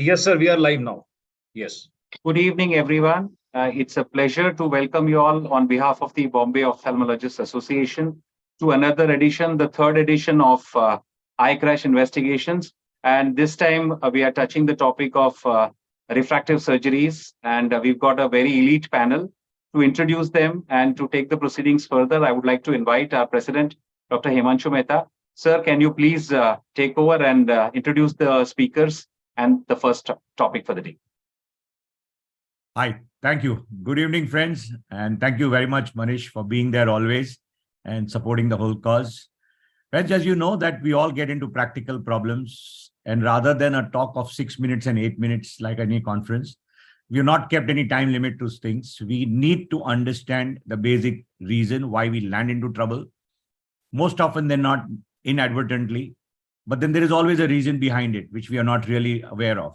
Yes, sir. We are live now. Yes. Good evening, everyone. It's a pleasure to welcome you all on behalf of the Bombay Ophthalmologists Association to another edition, the third edition of Eye Crash Investigations. And this time we are touching the topic of refractive surgeries. And we've got a very elite panel. To introduce them and to take the proceedings further, I would like to invite our president, Dr. Himanshu Mehta. Sir, can you please take over and introduce the speakers and the first topic for the day? Hi, thank you. Good evening, friends. And thank you very much, Manish, for being there always and supporting the whole cause. Friends, as you know that we all get into practical problems, and rather than a talk of 6 minutes and 8 minutes like any conference, we've not kept any time limit to things. We need to understand the basic reason why we land into trouble. Most often than not inadvertently, but then there is always a reason behind it, which we are not really aware of.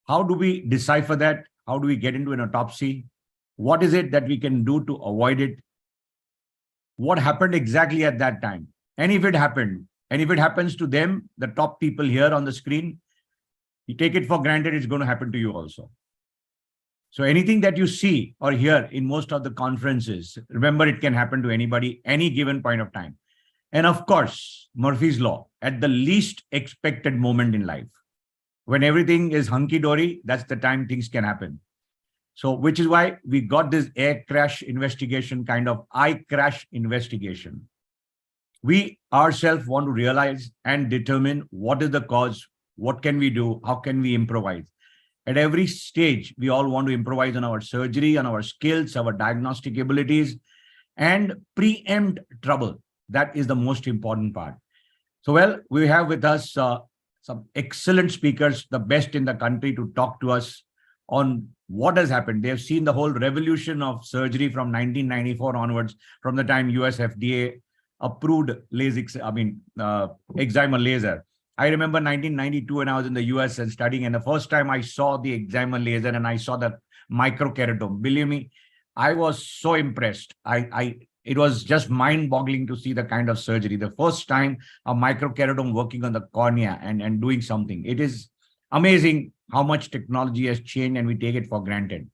How do we decipher that? How do we get into an autopsy? What is it that we can do to avoid it? What happened exactly at that time? And if it happened, and if it happens to them, the top people here on the screen, you take it for granted it's going to happen to you also. So anything that you see or hear in most of the conferences, remember it can happen to anybody, any given point of time. And of course, Murphy's Law, at the least expected moment in life. When everything is hunky-dory, that's the time things can happen. So, which is why we got this air crash investigation, kind of eye crash investigation. We ourselves want to realize and determine what is the cause, what can we do, how can we improvise. At every stage, we all want to improvise on our surgery, on our skills, our diagnostic abilities, and preempt trouble. That is the most important part. So, well, we have with us some excellent speakers, the best in the country, to talk to us on what has happened. They have seen the whole revolution of surgery from 1994 onwards, from the time US FDA approved LASIK, excimer laser. I remember 1992 when I was in the US and studying, and the first time I saw the excimer laser and I saw the microkeratome, believe me, I was so impressed. It was just mind-boggling to see the kind of surgery. The first time a microkeratome working on the cornea and doing something. It is amazing how much technology has changed and we take it for granted.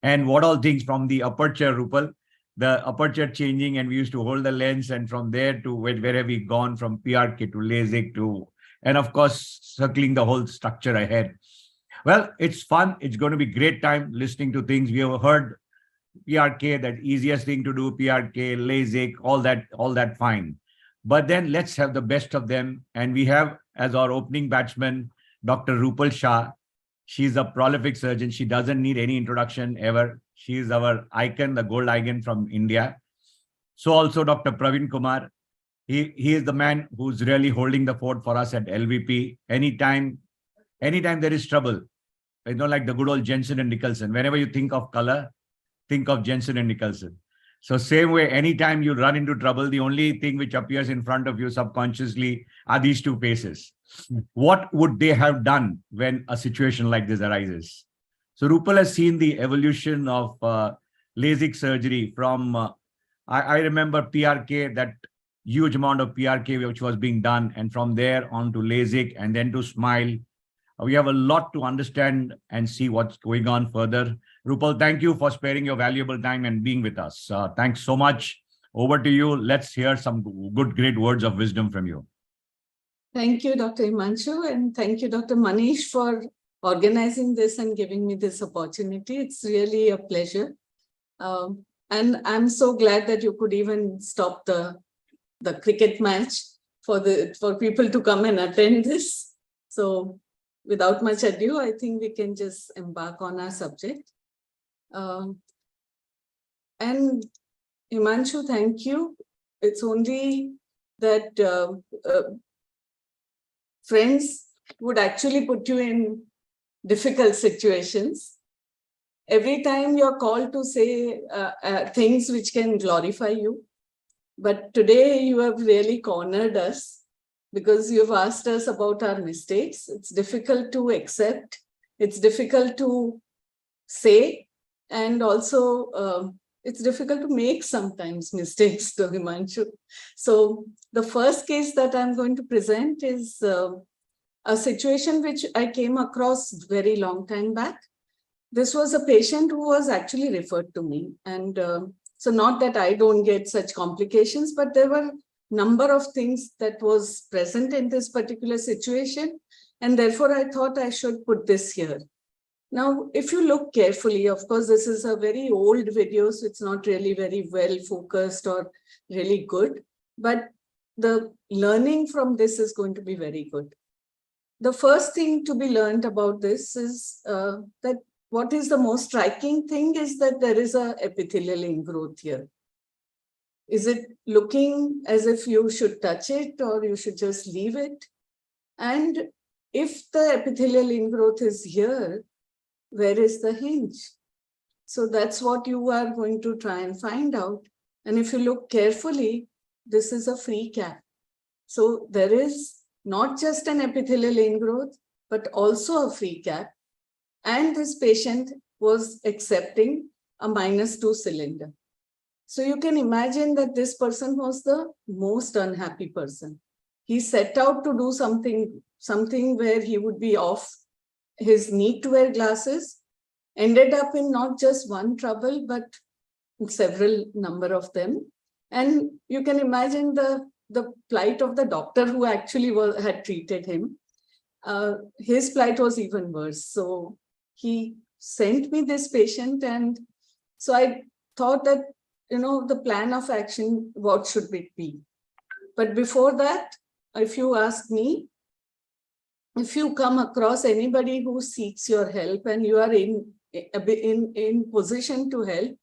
And what all things from the aperture, Rupal, the aperture changing, and we used to hold the lens, and from there to where have we gone, from PRK to LASIK to, and of course, circling the whole structure ahead. Well, it's fun. It's going to be great time listening to things. We have heard PRK, that easiest thing to do, PRK, LASIK, all that fine. But then let's have the best of them. And we have as our opening batsman, Dr. Rupal Shah. She's a prolific surgeon. She doesn't need any introduction ever. She is our icon, the gold icon from India. So also Dr. Pravin Kumar. He is the man who's really holding the fort for us at LVP. Anytime there is trouble, like the good old Jensen and Nicholson. Whenever you think of color, think of Jensen and Nicholson. So same way, anytime you run into trouble, the only thing which appears in front of you subconsciously are these two faces. What would they have done when a situation like this arises? So Rupal has seen the evolution of LASIK surgery from, I remember PRK, that huge amount of PRK which was being done, and from there on to LASIK and then to SMILE. We have a lot to understand and see what's going on further. Rupal, thank you for sparing your valuable time and being with us. Thanks so much. Over to you. Let's hear some great words of wisdom from you. Thank you, Dr. Himanshu, and thank you, Dr. Manish, for organizing this and giving me this opportunity. It's really a pleasure. And I'm so glad that you could even stop the cricket match for people to come and attend this. So without much ado, I think we can just embark on our subject. And Himanshu, thank you. It's only that friends would actually put you in difficult situations. Every time you're called to say things which can glorify you. But today you have really cornered us because you've asked us about our mistakes. It's difficult to accept. It's difficult to say. And also, it's difficult to make sometimes mistakes, to Himanshu. So the first case that I'm going to present is a situation which I came across very long time back. This was a patient who was actually referred to me. And so not that I don't get such complications, but there were number of things that was present in this particular situation. And therefore, I thought I should put this here. Now, if you look carefully, of course, this is a very old video, so it's not really very well focused or really good, but the learning from this is going to be very good. The first thing to be learned about this is that what is the most striking thing is that there is a epithelial ingrowth here. Is it looking as if you should touch it or you should just leave it? And if the epithelial ingrowth is here, where is the hinge? So that's what you are going to try and find out. And if you look carefully, this is a free cap. So there is not just an epithelial ingrowth, but also a free cap. And this patient was accepting a -2 cylinder. So you can imagine that this person was the most unhappy person. He set out to do something where he would be off his need to wear glasses, ended up in not just one trouble, but several number of them. And you can imagine the plight of the doctor who actually had treated him. His plight was even worse. So he sent me this patient. And so I thought that, the plan of action, what should it be? But before that, if you ask me, if you come across anybody who seeks your help and you are in position to help,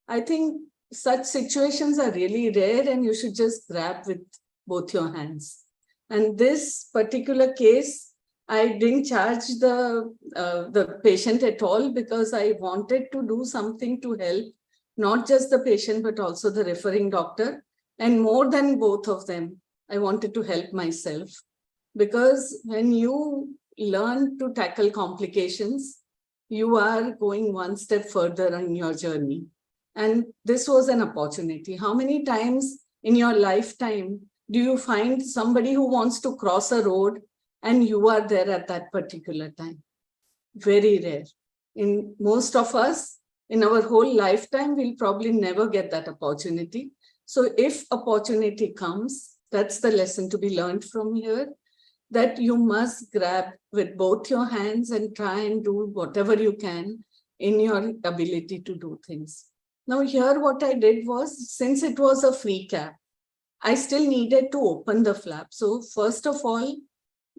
I think such situations are really rare and you should just grab with both your hands. And this particular case, I didn't charge the patient at all because I wanted to do something to help, not just the patient, but also the referring doctor. And more than both of them, I wanted to help myself. Because when you learn to tackle complications, you are going one step further in your journey. And this was an opportunity. How many times in your lifetime do you find somebody who wants to cross a road and you are there at that particular time? Very rare. In most of us, in our whole lifetime, we'll probably never get that opportunity. So if opportunity comes, that's the lesson to be learned from here, that you must grab with both your hands and try and do whatever you can in your ability to do things. Now here what I did was, since it was a free cap, I still needed to open the flap. So first of all,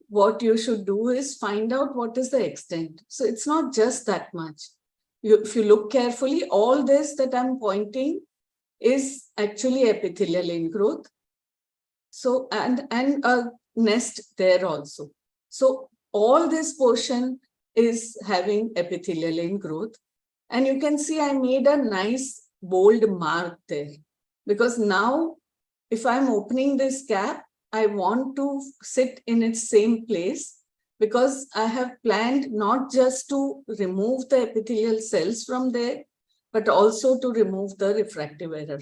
what you should do is find out what is the extent. So it's not just that much. If you look carefully, all this that I'm pointing is actually epithelial ingrowth. So, and a nest there also. So all this portion is having epithelial ingrowth. And you can see I made a nice bold mark there. Because now, if I'm opening this cap, I want to sit in its same place because I have planned not just to remove the epithelial cells from there, but also to remove the refractive error.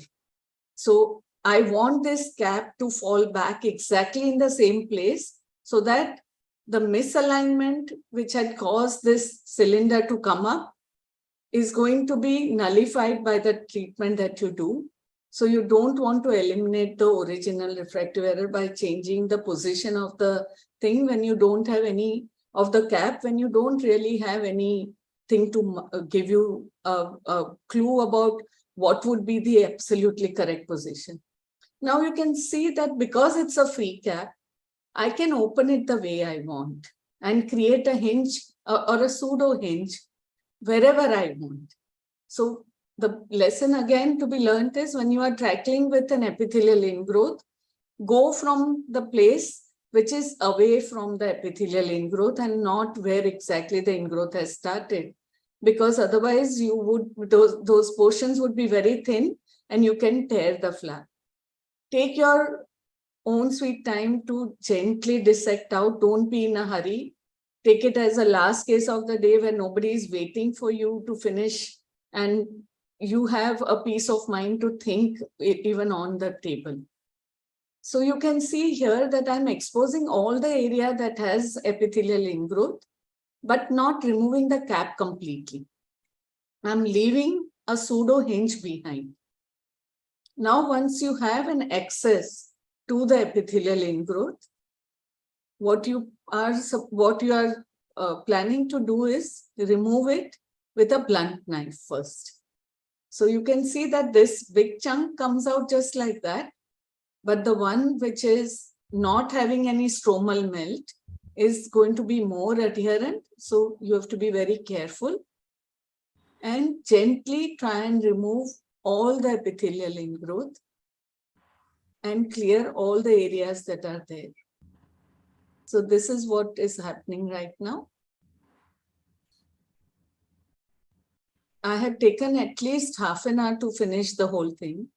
So I want this cap to fall back exactly in the same place so that the misalignment which had caused this cylinder to come up is going to be nullified by the treatment that you do. So you don't want to eliminate the original refractive error by changing the position of the thing when you don't have any of the cap, when you don't really have anything to give you a clue about what would be the absolutely correct position. Now you can see that because it's a free cap, I can open it the way I want and create a hinge or a pseudo hinge wherever I want. So the lesson again to be learned is when you are tackling with an epithelial ingrowth, go from the place which is away from the epithelial ingrowth and not where exactly the ingrowth has started. Because otherwise you would, those portions would be very thin and you can tear the flap. Take your own sweet time to gently dissect out. Don't be in a hurry. Take it as a last case of the day where nobody is waiting for you to finish and you have a peace of mind to think even on the table. So you can see here that I'm exposing all the area that has epithelial ingrowth, but not removing the cap completely. I'm leaving a pseudo hinge behind. Now, once you have an access to the epithelial ingrowth, what you are planning to do is remove it with a blunt knife first. So you can see that this big chunk comes out just like that, but the one which is not having any stromal melt is going to be more adherent. So you have to be very careful and gently try and remove all the epithelial ingrowth and clear all the areas that are there. So this is what is happening right now. I had taken at least half an hour to finish the whole thing.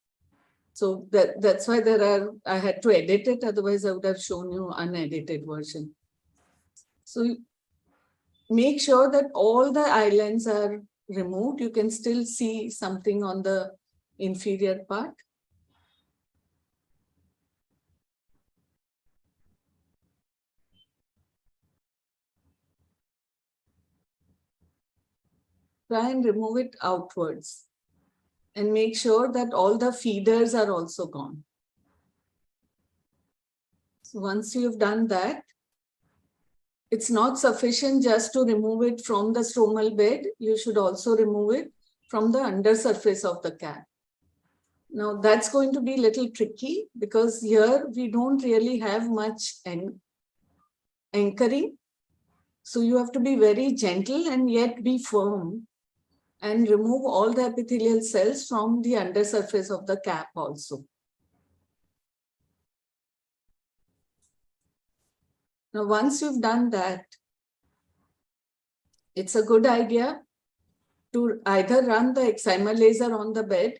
So that's why I had to edit it. Otherwise, I would have shown you unedited version. So make sure that all the islands are removed. You can still see something on the inferior part. Try and remove it outwards and make sure that all the feeders are also gone. So once you've done that, it's not sufficient just to remove it from the stromal bed. You should also remove it from the undersurface of the cap. Now that's going to be a little tricky because here we don't really have much anchoring. So you have to be very gentle and yet be firm and remove all the epithelial cells from the undersurface of the cap also. Now, once you've done that, it's a good idea to either run the excimer laser on the bed,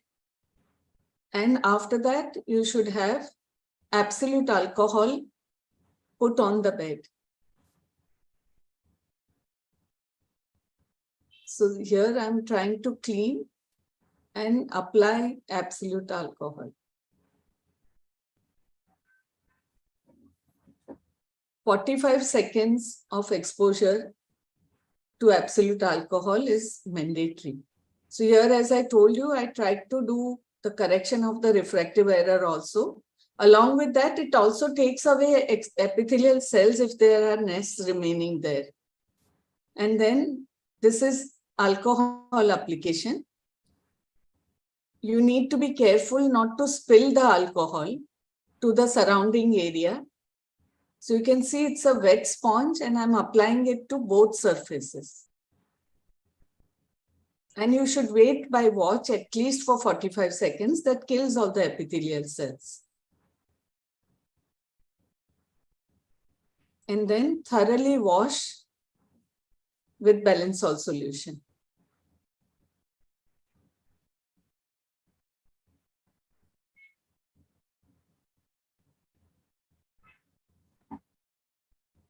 and after that, you should have absolute alcohol put on the bed. So here I'm trying to clean and apply absolute alcohol. 45 seconds of exposure to absolute alcohol is mandatory. So here, as I told you, I tried to do the correction of the refractive error also. Along with that, it also takes away epithelial cells if there are nests remaining there. And then this is alcohol application. You need to be careful not to spill the alcohol to the surrounding area. So you can see it's a wet sponge and I'm applying it to both surfaces. And you should wait by watch at least for 45 seconds. That kills all the epithelial cells. And then thoroughly wash with balanced salt solution.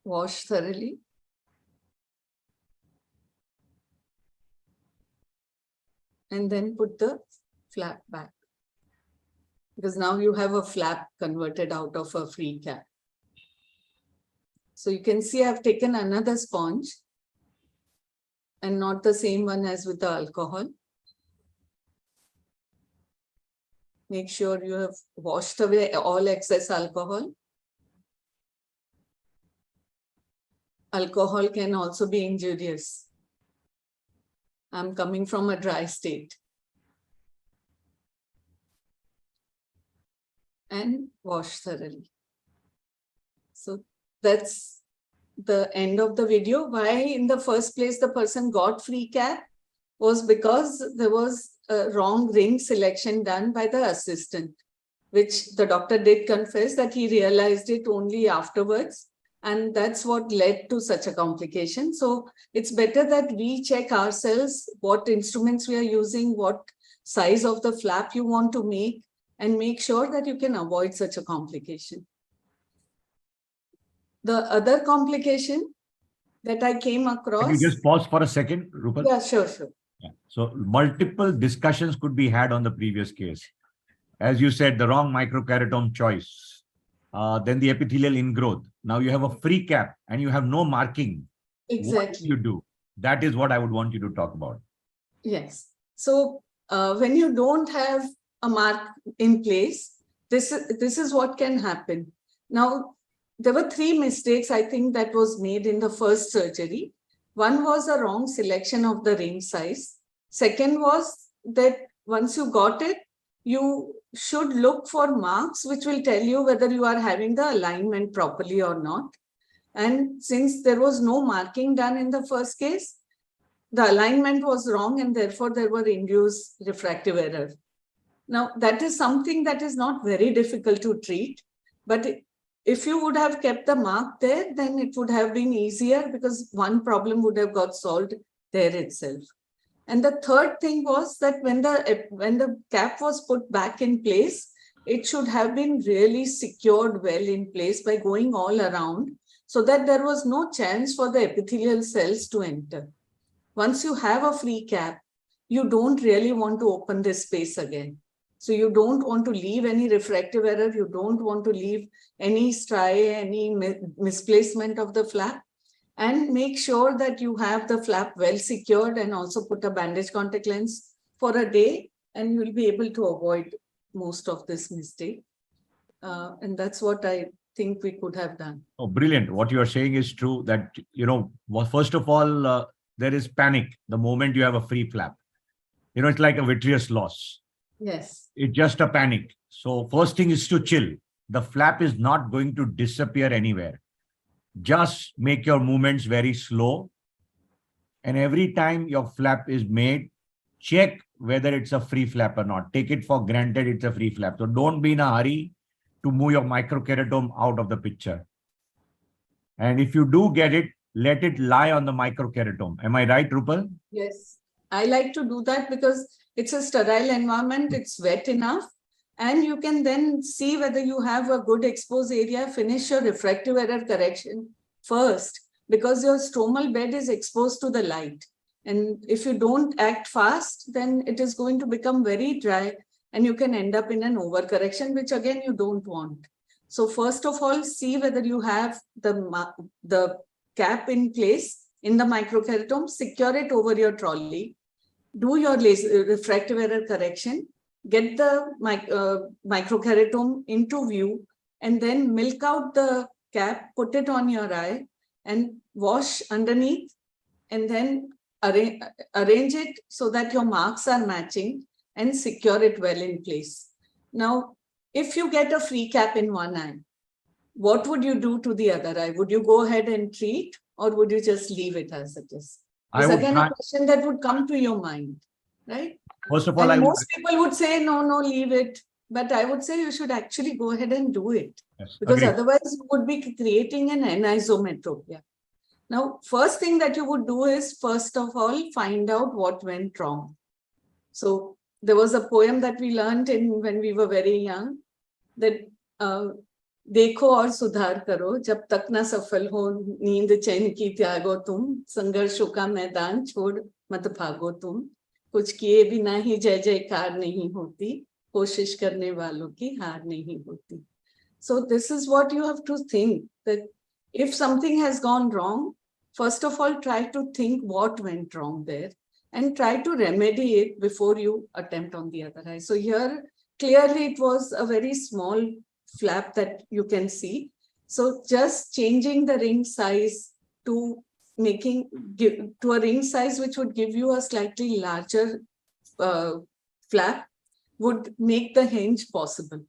Wash thoroughly. And then put the flap back. Because now you have a flap converted out of a free cap. So you can see I've taken another sponge and not the same one as with the alcohol. Make sure you have washed away all excess alcohol. Alcohol can also be injurious. I'm coming from a dry state. And wash thoroughly. So that's the end of the video. Why in the first place the person got free cap was because there was a wrong ring selection done by the assistant, which the doctor did confess that he realized it only afterwards. And that's what led to such a complication. So it's better that we check ourselves what instruments we are using, what size of the flap you want to make, and make sure that you can avoid such a complication. The other complication that I came across. Can you just pause for a second, Rupal? Yeah, sure. Yeah. So multiple discussions could be had on the previous case. As you said, the wrong microkeratome choice. then the epithelial ingrowth. Now you have a free cap and you have no marking. What do you do? That is what I would want you to talk about. Yes. So when you don't have a mark in place, this is what can happen. Now, there were 3 mistakes, I think, that was made in the first surgery. One was a wrong selection of the ring size. Second was that once you got it, you should look for marks which will tell you whether you are having the alignment properly or not. And since there was no marking done in the first case, the alignment was wrong and therefore there were induced refractive error. Now, that is something that is not very difficult to treat, but if you would have kept the mark there, then it would have been easier because one problem would have got solved there itself. And the third thing was that when the cap was put back in place, it should have been really secured well in place by going all around so that there was no chance for the epithelial cells to enter. Once you have a free cap, you don't really want to open this space again. So you don't want to leave any refractive error. You don't want to leave any striae, any misplacement of the flap. And make sure that you have the flap well secured and also put a bandage contact lens for a day, and you'll be able to avoid most of this mistake. And that's what I think we could have done. Oh, brilliant. What you are saying is true that, well, first of all, there is panic the moment you have a free flap. It's like a vitreous loss. Yes. It's just a panic. So first thing is to chill. The flap is not going to disappear anywhere. Just make your movements very slow. And every time your flap is made, check whether it's a free flap or not. Take it for granted it's a free flap. So don't be in a hurry to move your microkeratome out of the picture. And if you do get it, let it lie on the microkeratome. Am I right, Rupal? Yes. I like to do that because it's a sterile environment. It's wet enough. And you can then see whether you have a good exposed area, finish your refractive error correction first, because your stromal bed is exposed to the light. And if you don't act fast, then it is going to become very dry and you can end up in an overcorrection, which again, you don't want. So first of all, see whether you have the cap in place in the microkeratome, secure it over your trolley, do your refractive error correction, get the microkeratome into view, and then milk out the cap, put it on your eye and wash underneath, and then arrange it so that your marks are matching and secure it well in place. Now, if you get a free cap in one eye, what would you do to the other eye? Would you go ahead and treat, or would you just leave it as it is? It's again a question that would come to your mind, right? First of all, most people would say, no, leave it. But I would say you should actually go ahead and do it. Yes, because agreed. Otherwise you would be creating an anisometropia. Now, first thing that you would do is, first of all, find out what went wrong. So there was a poem that we learned when we were very young, that देखो और सुधार करो जब तक ना सफल हो नींद चैन की त्यागो तुम संघर्षों का मैदान छोड़ मत भागो तुम कुछ किए बिना ही जय जयकार नहीं होती कोशिश करने वालों की हार नहीं होती. So this is what you have to think, that if something has gone wrong, first of all, try to think what went wrong there and try to remedy it before you attempt on the other eye. So here, clearly it was a very small flap that you can see. So just changing the ring size to a ring size which would give you a slightly larger flap would make the hinge possible.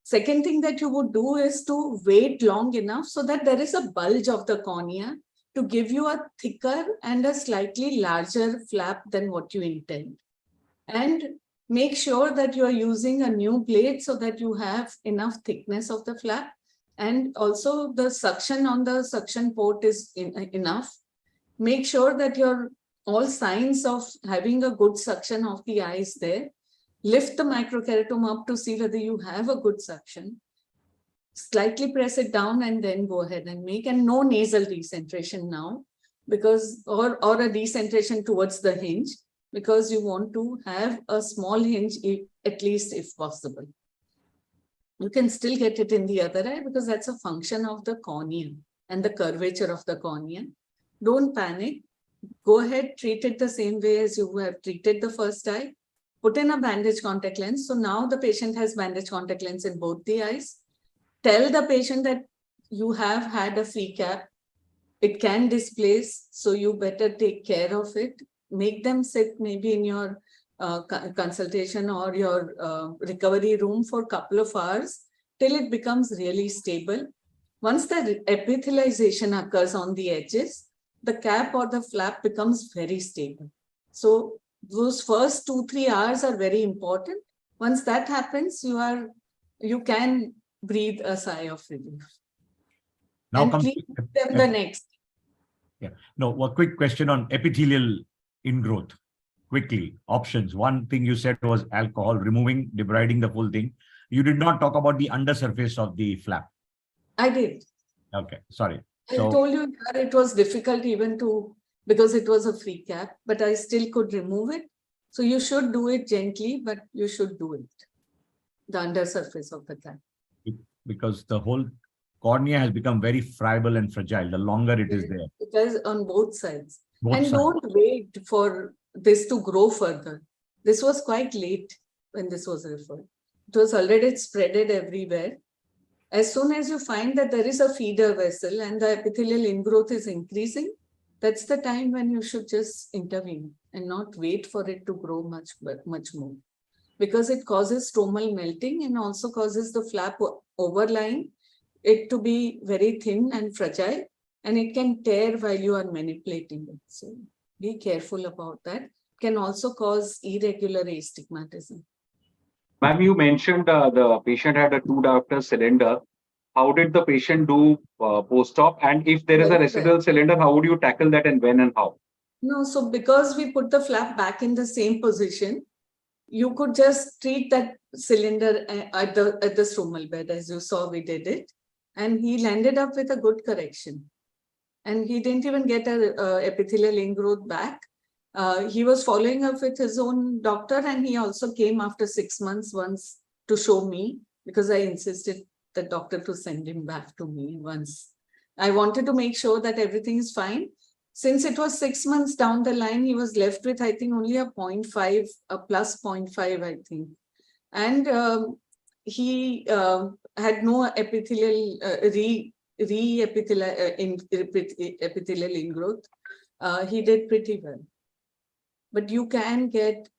Second thing that you would do is to wait long enough so that there is a bulge of the cornea to give you a thicker and a slightly larger flap than what you intend. And make sure that you are using a new blade so that you have enough thickness of the flap. And also the suction on the suction port is enough. Make sure that all signs of having a good suction of the eye is there. Lift the microkeratome up to see whether you have a good suction. Slightly press it down and then go ahead and make, and no nasal decentration now, because or a decentration towards the hinge, because you want to have a small hinge at least if possible. you can still get it in the other eye because that's a function of the cornea and the curvature of the cornea. Don't panic. Go ahead, treat it the same way as you have treated the first eye. Put in a bandage contact lens. So now the patient has bandage contact lens in both the eyes. Tell the patient that you have had a free cap. It can displace, so you better take care of it. Make them sit maybe in your consultation or your recovery room for a couple of hours till it becomes really stable. Once the epithelialization occurs on the edges, the cap or the flap becomes very stable. So those first 2-3 hours are very important. Once that happens, you can breathe a sigh of relief. Now and comes please give them the next. Yeah. No, a quick question on epithelial ingrowth. Quickly, options. One thing you said was alcohol, removing, debriding the full thing. You did not talk about the undersurface of the flap. I did. Okay, sorry. I told you that it was difficult even because it was a free cap, but I still could remove it. So you should do it gently, but you should do it. The undersurface of the cap. Because the whole cornea has become very friable and fragile the longer it is there. It is on both sides. Both and sides. Don't wait for this to grow further. This was quite late when this was referred. It was already spreaded everywhere. As soon as you find that there is a feeder vessel and the epithelial ingrowth is increasing, that's the time when you should just intervene and not wait for it to grow much more. Because it causes stromal melting and also causes the flap overlying it to be very thin and fragile, and it can tear while you are manipulating it. So be careful about that. It can also cause irregular astigmatism. Ma'am, you mentioned the patient had a 2-diopter cylinder. How did the patient do post-op? And if there is a residual cylinder, how would you tackle that and when and how? No, so because we put the flap back in the same position, you could just treat that cylinder at the stromal bed, as you saw we did it. And he landed up with a good correction. And he didn't even get a epithelial ingrowth back. He was following up with his own doctor, and he also came after 6 months once to show me, because I insisted the doctor to send him back to me once. I wanted to make sure that everything is fine. Since it was 6 months down the line, he was left with, I think, only a 0.5, a plus 0.5, I think. And he had no epithelial epithelial ingrowth. He did pretty well. But you can get,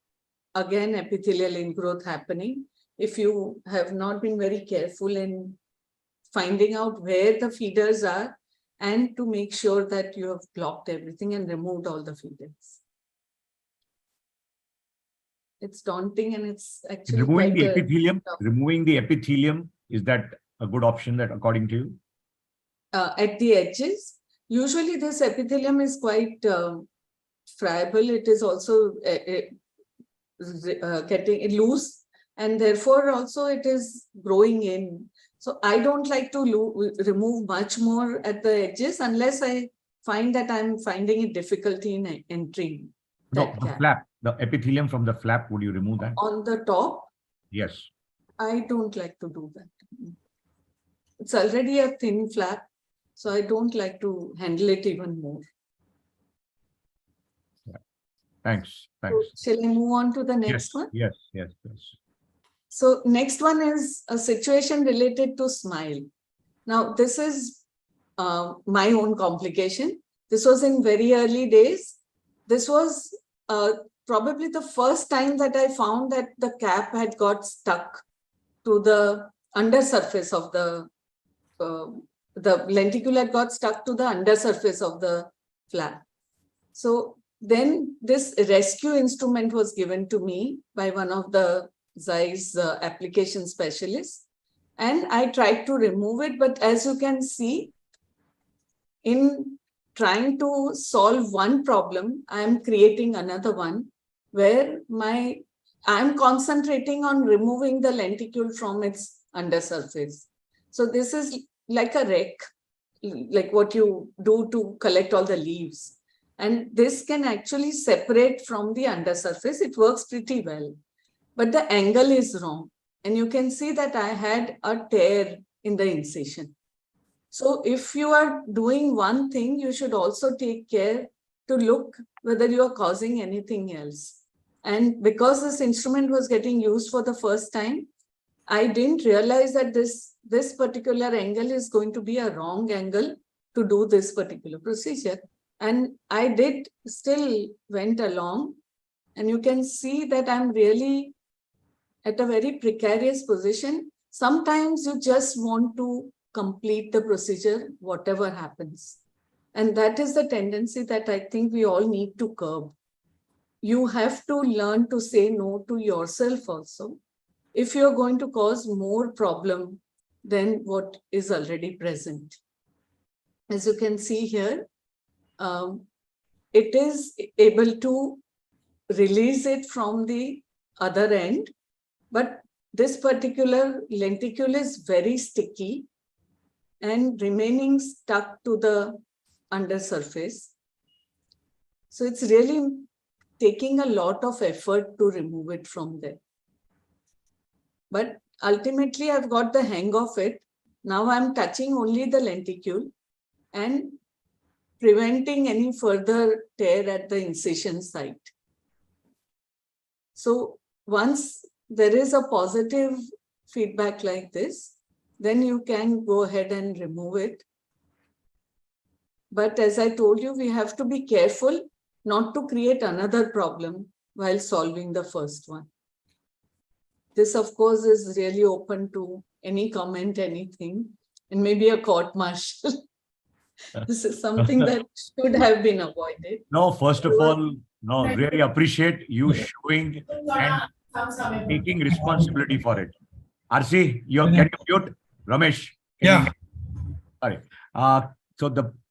again, epithelial ingrowth happening if you have not been very careful in finding out where the feeders are and to make sure that you have blocked everything and removed all the feeders. It's daunting, and it's actually removing the epithelium. Removing the epithelium, is that a good option, that according to you? At the edges, usually this epithelium is quite friable. It is also getting loose, and therefore also it is growing in. So I don't like to remove much more at the edges unless I find that I'm finding it difficulty in entering. No, the flap, the epithelium from the flap, would you remove that? On the top? Yes. I don't like to do that. It's already a thin flap, so I don't like to handle it even more. Yeah. Thanks. Thanks. So shall I move on to the next one? Yes. So next one is a situation related to smile. Now, this is my own complication. This was in very early days. This was probably the first time that I found that the cap had got stuck to the undersurface of the lenticule had got stuck to the undersurface of the flap. So then this rescue instrument was given to me by one of the Zeiss application specialists, and I tried to remove it. But as you can see, in trying to solve one problem, I am creating another one where I'm concentrating on removing the lenticule from its undersurface. So this is like a rake, like what you do to collect all the leaves. And this can actually separate from the undersurface. It works pretty well, but the angle is wrong. and you can see that I had a tear in the incision. So if you are doing one thing, you should also take care to look whether you are causing anything else. And because this instrument was getting used for the first time, I didn't realize that this particular angle is going to be a wrong angle to do this particular procedure. And I did still went along, and you can see that I'm really at a very precarious position. Sometimes you just want to complete the procedure, whatever happens. And that is the tendency that I think we all need to curb. You have to learn to say no to yourself also, if you're going to cause more problem than what is already present. As you can see here, it is able to release it from the other end, but this particular lenticule is very sticky and remaining stuck to the undersurface. So it's really taking a lot of effort to remove it from there. But ultimately, I've got the hang of it. Now I'm touching only the lenticule and preventing any further tear at the incision site. So once there is a positive feedback like this, then you can go ahead and remove it. But as I told you, we have to be careful not to create another problem while solving the first one. This, of course, is really open to any comment, anything, and maybe a court-martial. This is something that should have been avoided. No, first of all, no, really appreciate you showing and taking responsibility for it. RC, can you mute? Ramesh? Yeah. Sorry.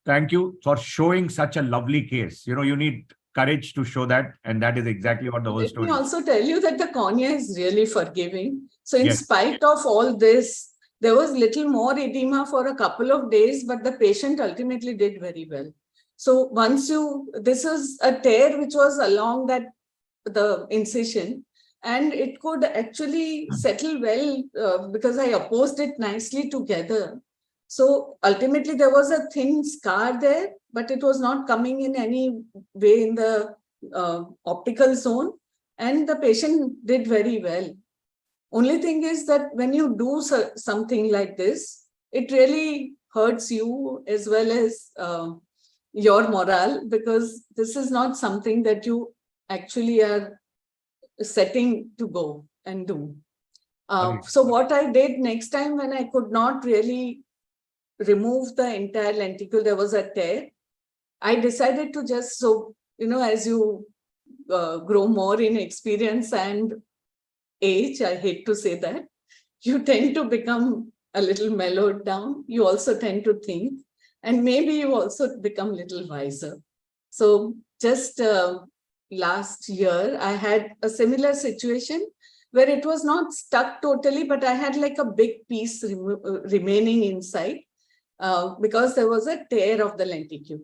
Thank you for showing such a lovely case. You know, you need courage to show that, and that is exactly what the whole story is. Let me also tell you that the cornea is really forgiving. So in Yes. spite of all this, there was little more edema for a couple of days, but the patient ultimately did very well. So once this is a tear which was along the incision, and it could actually settle well because I opposed it nicely together. So ultimately there was a thin scar there, but it was not coming in any way in the optical zone, and the patient did very well. Only thing is that when you do something like this, it really hurts you as well as your morale, because this is not something that you actually are setting to go and do. So what I did next time, when I could not really remove the entire lenticule, there was a tear, I decided to just, so, you know, as you grow more in experience and age, I hate to say that, you tend to become a little mellowed down. You also tend to think, and maybe you also become a little wiser. So just last year, I had a similar situation where it was not stuck totally, but I had like a big piece remaining inside because there was a tear of the lenticule.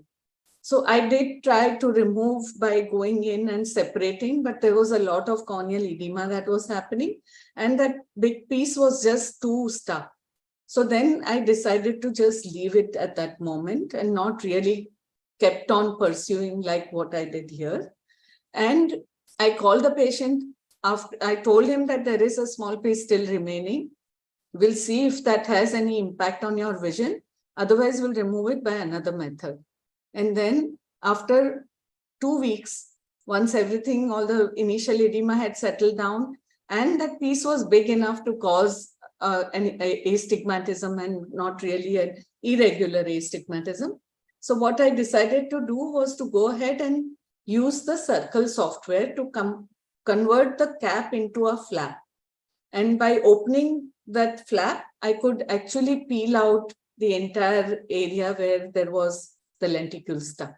So I did try to remove by going in and separating, but there was a lot of corneal edema that was happening, and that big piece was just too stuck. So then I decided to just leave it at that moment and not really kept on pursuing like what I did here. And I called the patient after I told him that there is a small piece still remaining. We'll see if that has any impact on your vision. Otherwise, we'll remove it by another method. And then after 2 weeks, once everything, all the initial edema had settled down, and that piece was big enough to cause an astigmatism and not really an irregular astigmatism. So what I decided to do was to go ahead and use the circle software to convert the cap into a flap. And by opening that flap, I could actually peel out the entire area where there was the lenticule stuck.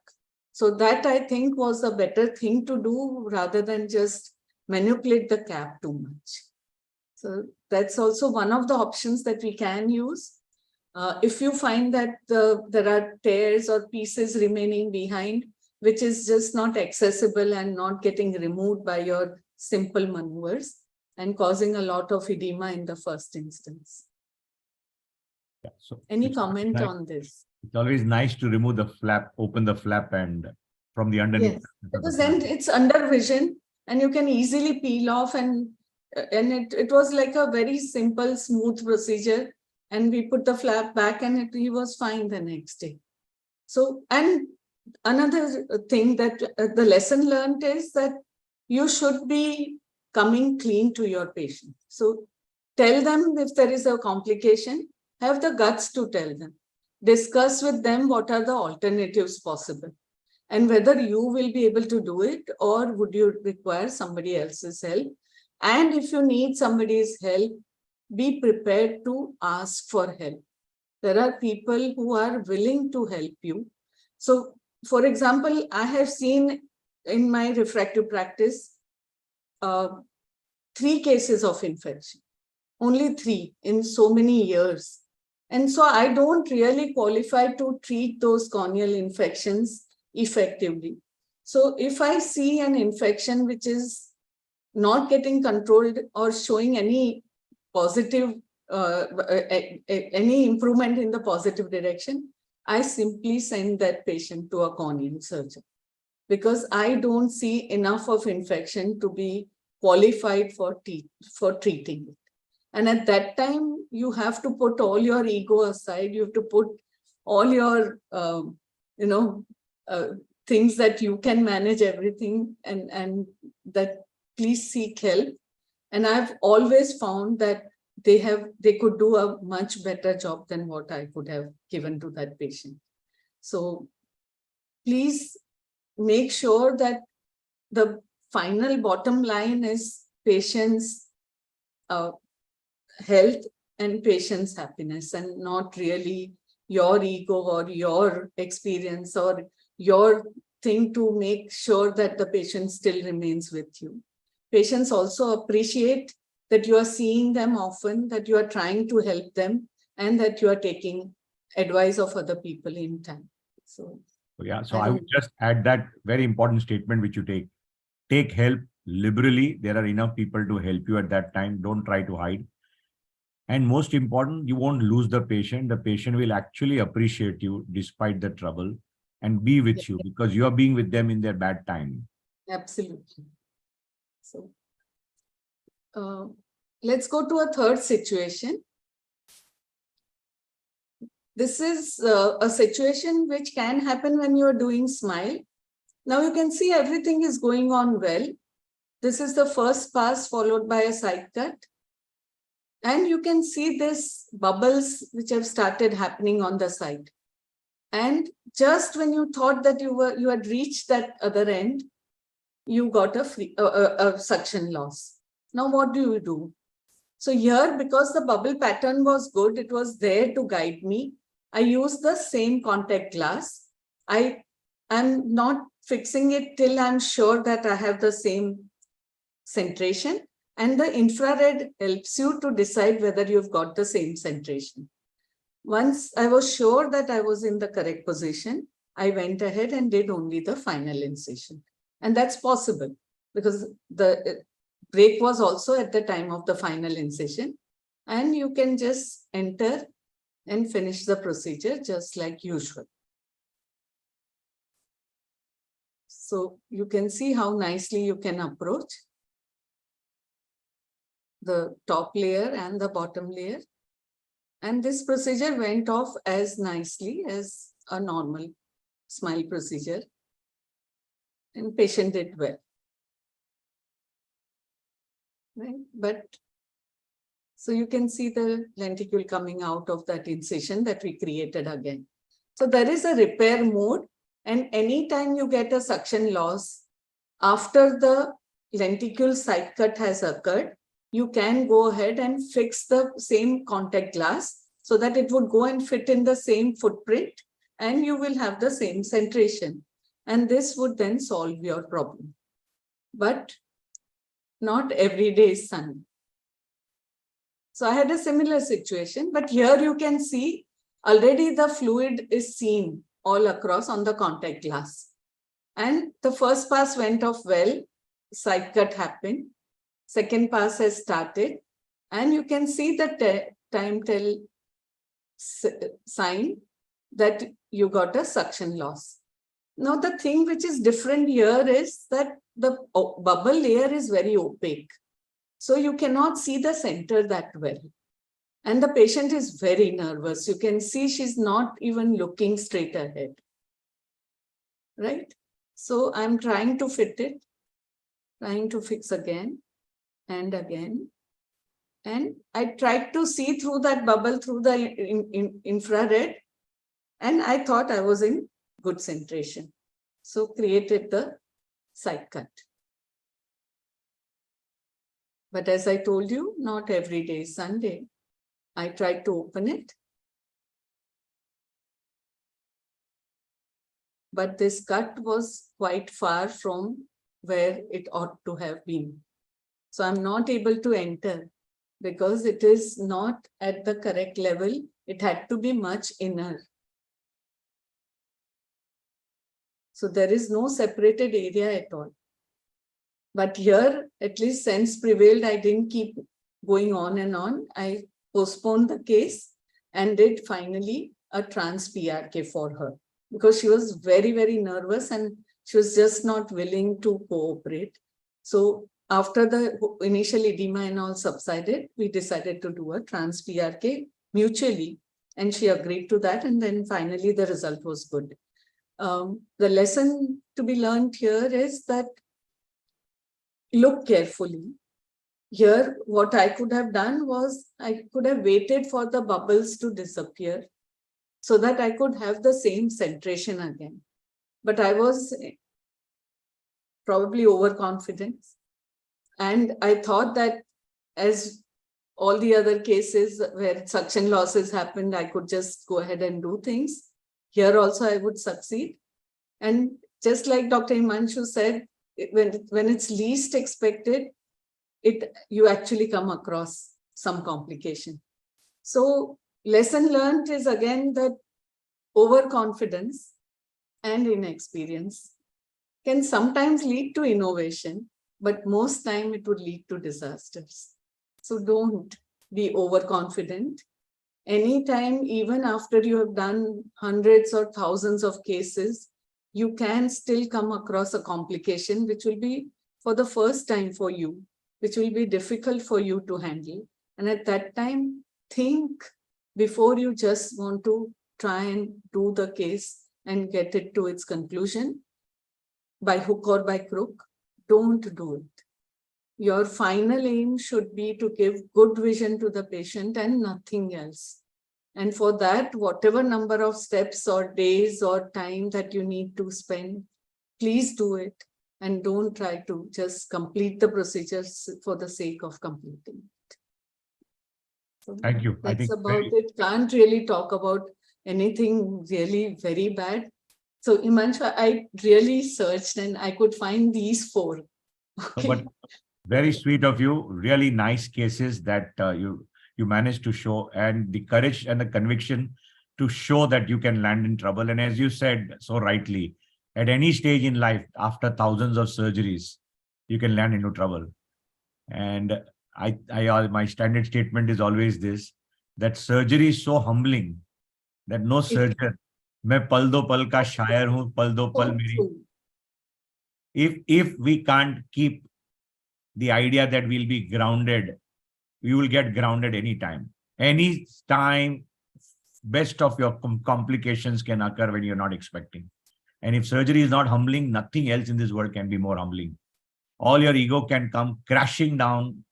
So that, I think, was a better thing to do rather than just manipulate the cap too much. So that's also one of the options that we can use. If you find that there are tears or pieces remaining behind, which is just not accessible and not getting removed by your simple maneuvers, and causing a lot of edema in the first instance. Yeah, so Any it's comment nice- on this? It's always nice to remove the flap, open the flap, and from the underneath. Yes, because then it's under vision and you can easily peel off, and it was like a very simple, smooth procedure. And we put the flap back and he was fine the next day. So, and another thing that the lesson learned is that you should be coming clean to your patient. So tell them if there is a complication, have the guts to tell them. Discuss with them what are the alternatives possible and whether you will be able to do it or would you require somebody else's help. And if you need somebody's help, be prepared to ask for help. There are people who are willing to help you. So, for example, I have seen in my refractive practice 3 cases of infection, only 3 in so many years. And so I don't really qualify to treat those corneal infections effectively. So if I see an infection which is not getting controlled or showing any positive, any improvement in the positive direction, I simply send that patient to a corneal surgeon because I don't see enough of infection to be qualified for treating it. And at that time, you have to put all your ego aside. You have to put all your, things that you can manage everything and that please seek help. And I've always found that they could do a much better job than what I could have given to that patient. So please make sure that the final bottom line is patient's health and patient's happiness, and not really your ego or your experience or your thing to make sure that the patient still remains with you. Patients also appreciate that you are seeing them often, that you are trying to help them, and that you are taking advice of other people in time. So yeah, so I would just add that very important statement which you take help liberally. There are enough people to help you at that time. Don't try to hide. And most important, you won't lose the patient. The patient will actually appreciate you despite the trouble and be with you because you are being with them in their bad time. Absolutely. So let's go to a third situation. This is a situation which can happen when you are doing smile. Now you can see everything is going on well. This is the first pass followed by a side cut. And you can see this bubbles which have started happening on the side. And just when you thought that you had reached that other end, you got a suction loss. Now what do you do? So here, because the bubble pattern was good, it was there to guide me. I use the same contact glass. I am not fixing it till I'm sure that I have the same centration. And the infrared helps you to decide whether you've got the same centration. Once I was sure that I was in the correct position, I went ahead and did only the final incision. And that's possible because the break was also at the time of the final incision. And you can just enter and finish the procedure just like usual. So you can see how nicely you can approach the top layer and the bottom layer. And this procedure went off as nicely as a normal smile procedure. And patient did well. Right? But so you can see the lenticule coming out of that incision that we created again. So there is a repair mode, and anytime you get a suction loss after the lenticule side cut has occurred, you can go ahead and fix the same contact glass so that it would go and fit in the same footprint and you will have the same centration. And this would then solve your problem. But not every day is sunny. So I had a similar situation, but here you can see already the fluid is seen all across on the contact glass. And the first pass went off well, side cut happened. second pass has started, and you can see the time tell sign that you got a suction loss. Now, the thing which is different here is that the bubble layer is very opaque. So you cannot see the center that well. And the patient is very nervous. You can see she's not even looking straight ahead. Right? So I'm trying to fit it, trying to fix again and again. And I tried to see through that bubble through the infrared, and I thought I was in good centration. So created the side cut. But as I told you, not every day is Sunday. I tried to open it. But this cut was quite far from where it ought to have been. So I'm not able to enter because it is not at the correct level. It had to be much inner. So there is no separated area at all. But here, at least sense prevailed. I didn't keep going on and on. I postponed the case and did finally a trans PRK for her because she was very, very nervous and she was just not willing to cooperate. So after the initial edema and all subsided, we decided to do a trans PRK mutually, and she agreed to that. And then finally the result was good. The lesson to be learned here is that look carefully. Here, what I could have done was I could have waited for the bubbles to disappear so that I could have the same centration again. But I was probably overconfident. And I thought that as all the other cases where suction losses happened, I could just go ahead and do things. Here also I would succeed. And just like Dr. Himanshu said, when it's least expected, you actually come across some complication. So lesson learned is again that overconfidence and inexperience can sometimes lead to innovation, but most time it would lead to disasters. So don't be overconfident. Anytime, even after you have done hundreds or thousands of cases, you can still come across a complication which will be for the first time for you, which will be difficult for you to handle. And at that time, think before you just want to try and do the case and get it to its conclusion by hook or by crook. Don't do it. Your final aim should be to give good vision to the patient and nothing else. And for that, whatever number of steps or days or time that you need to spend, please do it. And don't try to just complete the procedures for the sake of completing it. So Thank you. that's about it. Can't really talk about anything really very bad. So Himanshu, I really searched and I could find these 4. Okay. But very sweet of you. Really nice cases that you managed to show, and the courage and the conviction to show that you can land in trouble. And as you said so rightly, at any stage in life, after thousands of surgeries, you can land into trouble. And my standard statement is always this, that surgery is so humbling that no surgeon, मैं पल दो पल का शायर हूँ, पल दो पल मेरी. If we can't keep the idea that we'll be grounded, we will get grounded anytime. Any time, best of your complications can occur when you're not expecting. And if surgery is not humbling, nothing else in this world can be more humbling. All your ego can come crashing down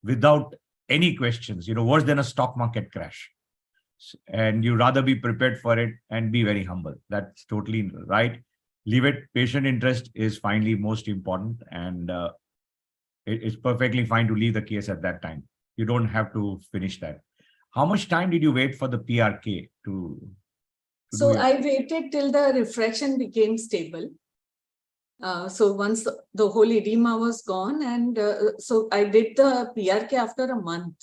without any questions, worse than a stock market crash. And you rather be prepared for it and be very humble. That's totally right. Leave it. Patient interest is finally most important. And it's perfectly fine to leave the case at that time. You don't have to finish that. How much time did you wait for the PRK to So I waited till the refraction became stable. So once the whole edema was gone, and so I did the PRK after a month.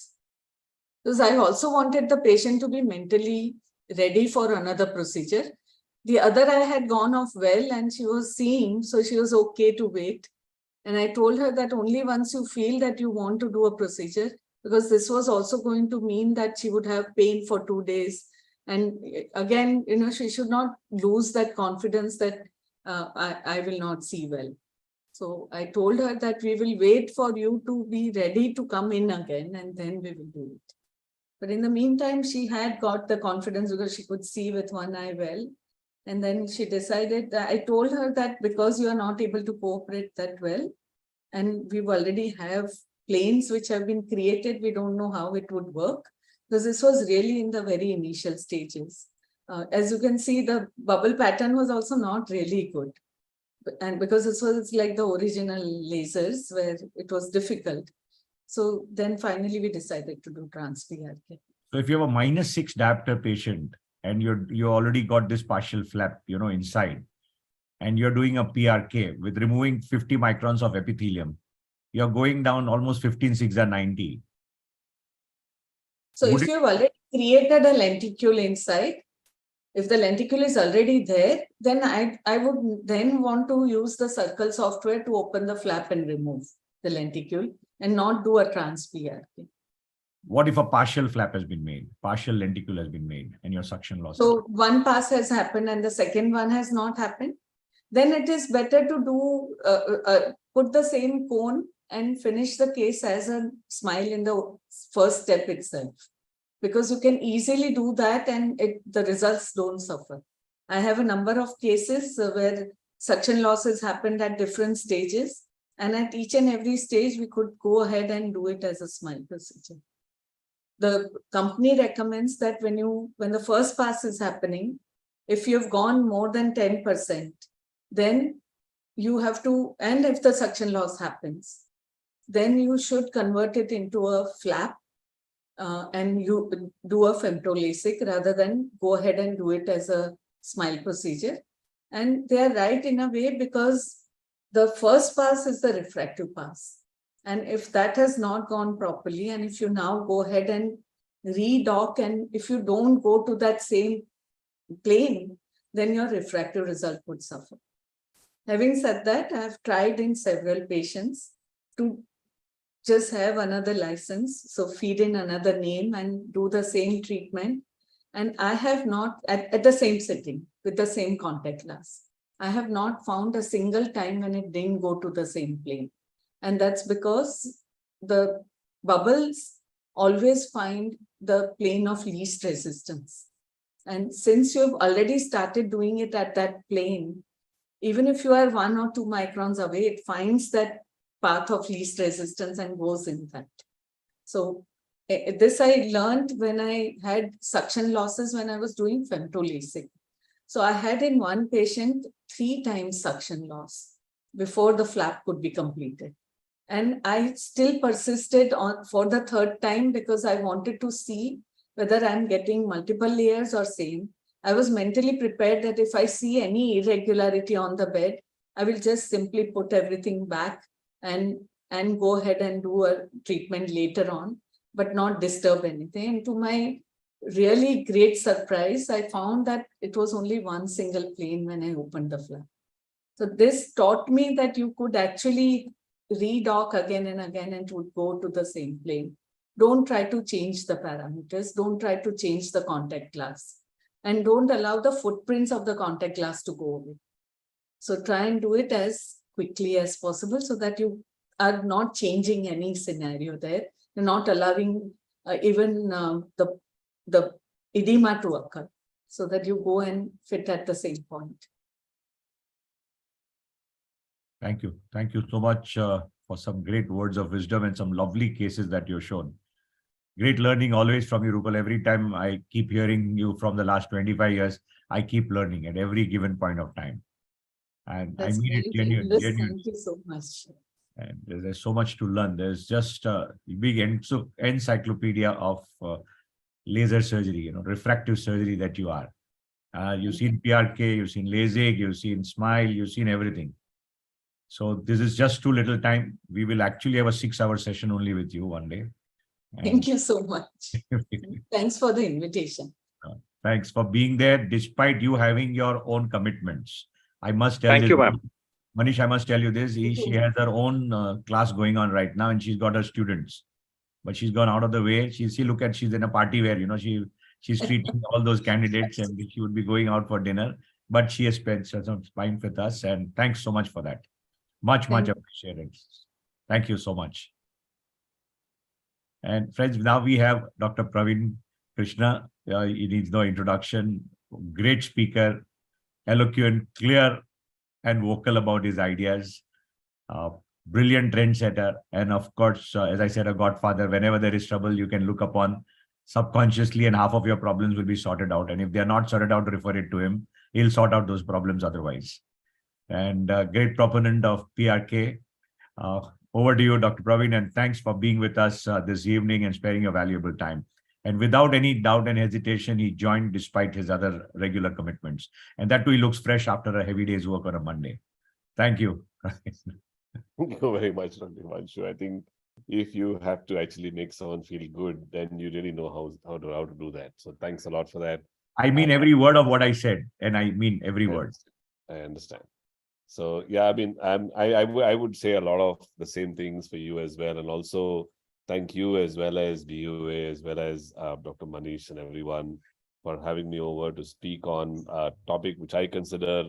Because I also wanted the patient to be mentally ready for another procedure. The other eye had gone off well and she was seeing, so she was okay to wait. And I told her that only once you feel that you want to do a procedure, because this was also going to mean that she would have pain for 2 days. And again, she should not lose that confidence that I will not see well. So I told her that we will wait for you to be ready to come in again, and then we will do it. But in the meantime, she had got the confidence because she could see with one eye well. And then she decided that I told her that because you are not able to cooperate that well, and we already have planes which have been created, we don't know how it would work, because this was really in the very initial stages. As you can see, the bubble pattern was also not really good. And because this was like the original lasers where it was difficult. So then finally we decided to do trans-PRK. So if you have a -6 diopter patient and you already got this partial flap, inside, and you're doing a PRK with removing 50 microns of epithelium, you're going down almost 15, 6 or 90. So if you've already created a lenticule inside, if the lenticule is already there, then I would then want to use the circle software to open the flap and remove the lenticule and not do a trans-PRK. What if a partial flap has been made, partial lenticule has been made, and your suction loss? So one pass has happened and the second one has not happened. Then it is better to do put the same cone and finish the case as a smile in the first step itself, because you can easily do that and the results don't suffer. I have a number of cases where suction losses happened at different stages, and at each and every stage we could go ahead and do it as a smile procedure. The company recommends that when the first pass is happening, if you've gone more than 10%, then you have to, and if the suction loss happens, then you should convert it into a flap and you do a femto LASIK rather than go ahead and do it as a smile procedure. And they are right in a way, because the first pass is the refractive pass. And if that has not gone properly, and if you now go ahead and redock, and if you don't go to that same plane, then your refractive result would suffer. Having said that, I have tried in several patients to just have another license, so feed in another name and do the same treatment. And I have not, at the same setting, with the same contact glass, I have not found a single time when it didn't go to the same plane. And that's because the bubbles always find the plane of least resistance. And since you've already started doing it at that plane, even if you are 1 or 2 microns away, it finds that path of least resistance and goes in that. So this I learned when I had suction losses when I was doing femto LASIK. So I had in one patient 3 times suction loss before the flap could be completed. And I still persisted on for the 3rd time because I wanted to see whether I'm getting multiple layers or same. I was mentally prepared that if I see any irregularity on the bed, I will just simply put everything back and go ahead and do a treatment later on, but not disturb anything. And to my really great surprise, I found that it was only one single plane when I opened the flap. So this taught me that you could actually redock again and again and would go to the same plane. Don't try to change the parameters. Don't try to change the contact glass. And don't allow the footprints of the contact glass to go away. So try and do it as quickly as possible so that you are not changing any scenario there. You're not allowing even the edema to occur, so that you go and fit at the same point. Thank you. Thank you so much for some great words of wisdom and some lovely cases that you've shown. Great learning always from you, Rupal. Every time I keep hearing you from the last 25 years, I keep learning at every given point of time. And That's I mean it genuine. Thank you so much. And there's so much to learn. There's just a big encyclopedia of laser surgery, refractive surgery that you are. You've seen PRK, you've seen LASIK, you've seen SMILE, you've seen everything. So this is just too little time. We will actually have a 6-hour session only with you one day. Thank you so much. Thanks for the invitation. Thanks for being there, despite you having your own commitments. I must tell you. Thank you, ma'am. Manish, I must tell you this. She has her own class going on right now, and she's got her students. But she's gone out of the way. She's in a party where, she's treating all those candidates, and she would be going out for dinner. But she has spent some time with us, and thanks so much for that. Much appreciated. Thank you so much. And friends, now we have Dr. Pravin Krishna. He needs no introduction. Great speaker, eloquent, clear, and vocal about his ideas. Brilliant trendsetter, and of course, as I said, a godfather. Whenever there is trouble, you can look upon subconsciously, and half of your problems will be sorted out. And if they are not sorted out, refer it to him. He'll sort out those problems otherwise. And great proponent of PRK. Over to you, Dr. Pravin, and thanks for being with us this evening and sparing your valuable time. And without any doubt and hesitation, he joined despite his other regular commitments. And that too, he looks fresh after a heavy day's work on a Monday. Thank you. Thank you very much, Dr. Himanshu. I think if you have to actually make someone feel good, then you really know how to do that. So thanks a lot for that. I mean every word of what I said, and I mean every word. I understand. So yeah, I mean, I would say a lot of the same things for you as well, and also thank you as well as BUA, as well as Dr. Manish and everyone for having me over to speak on a topic which I consider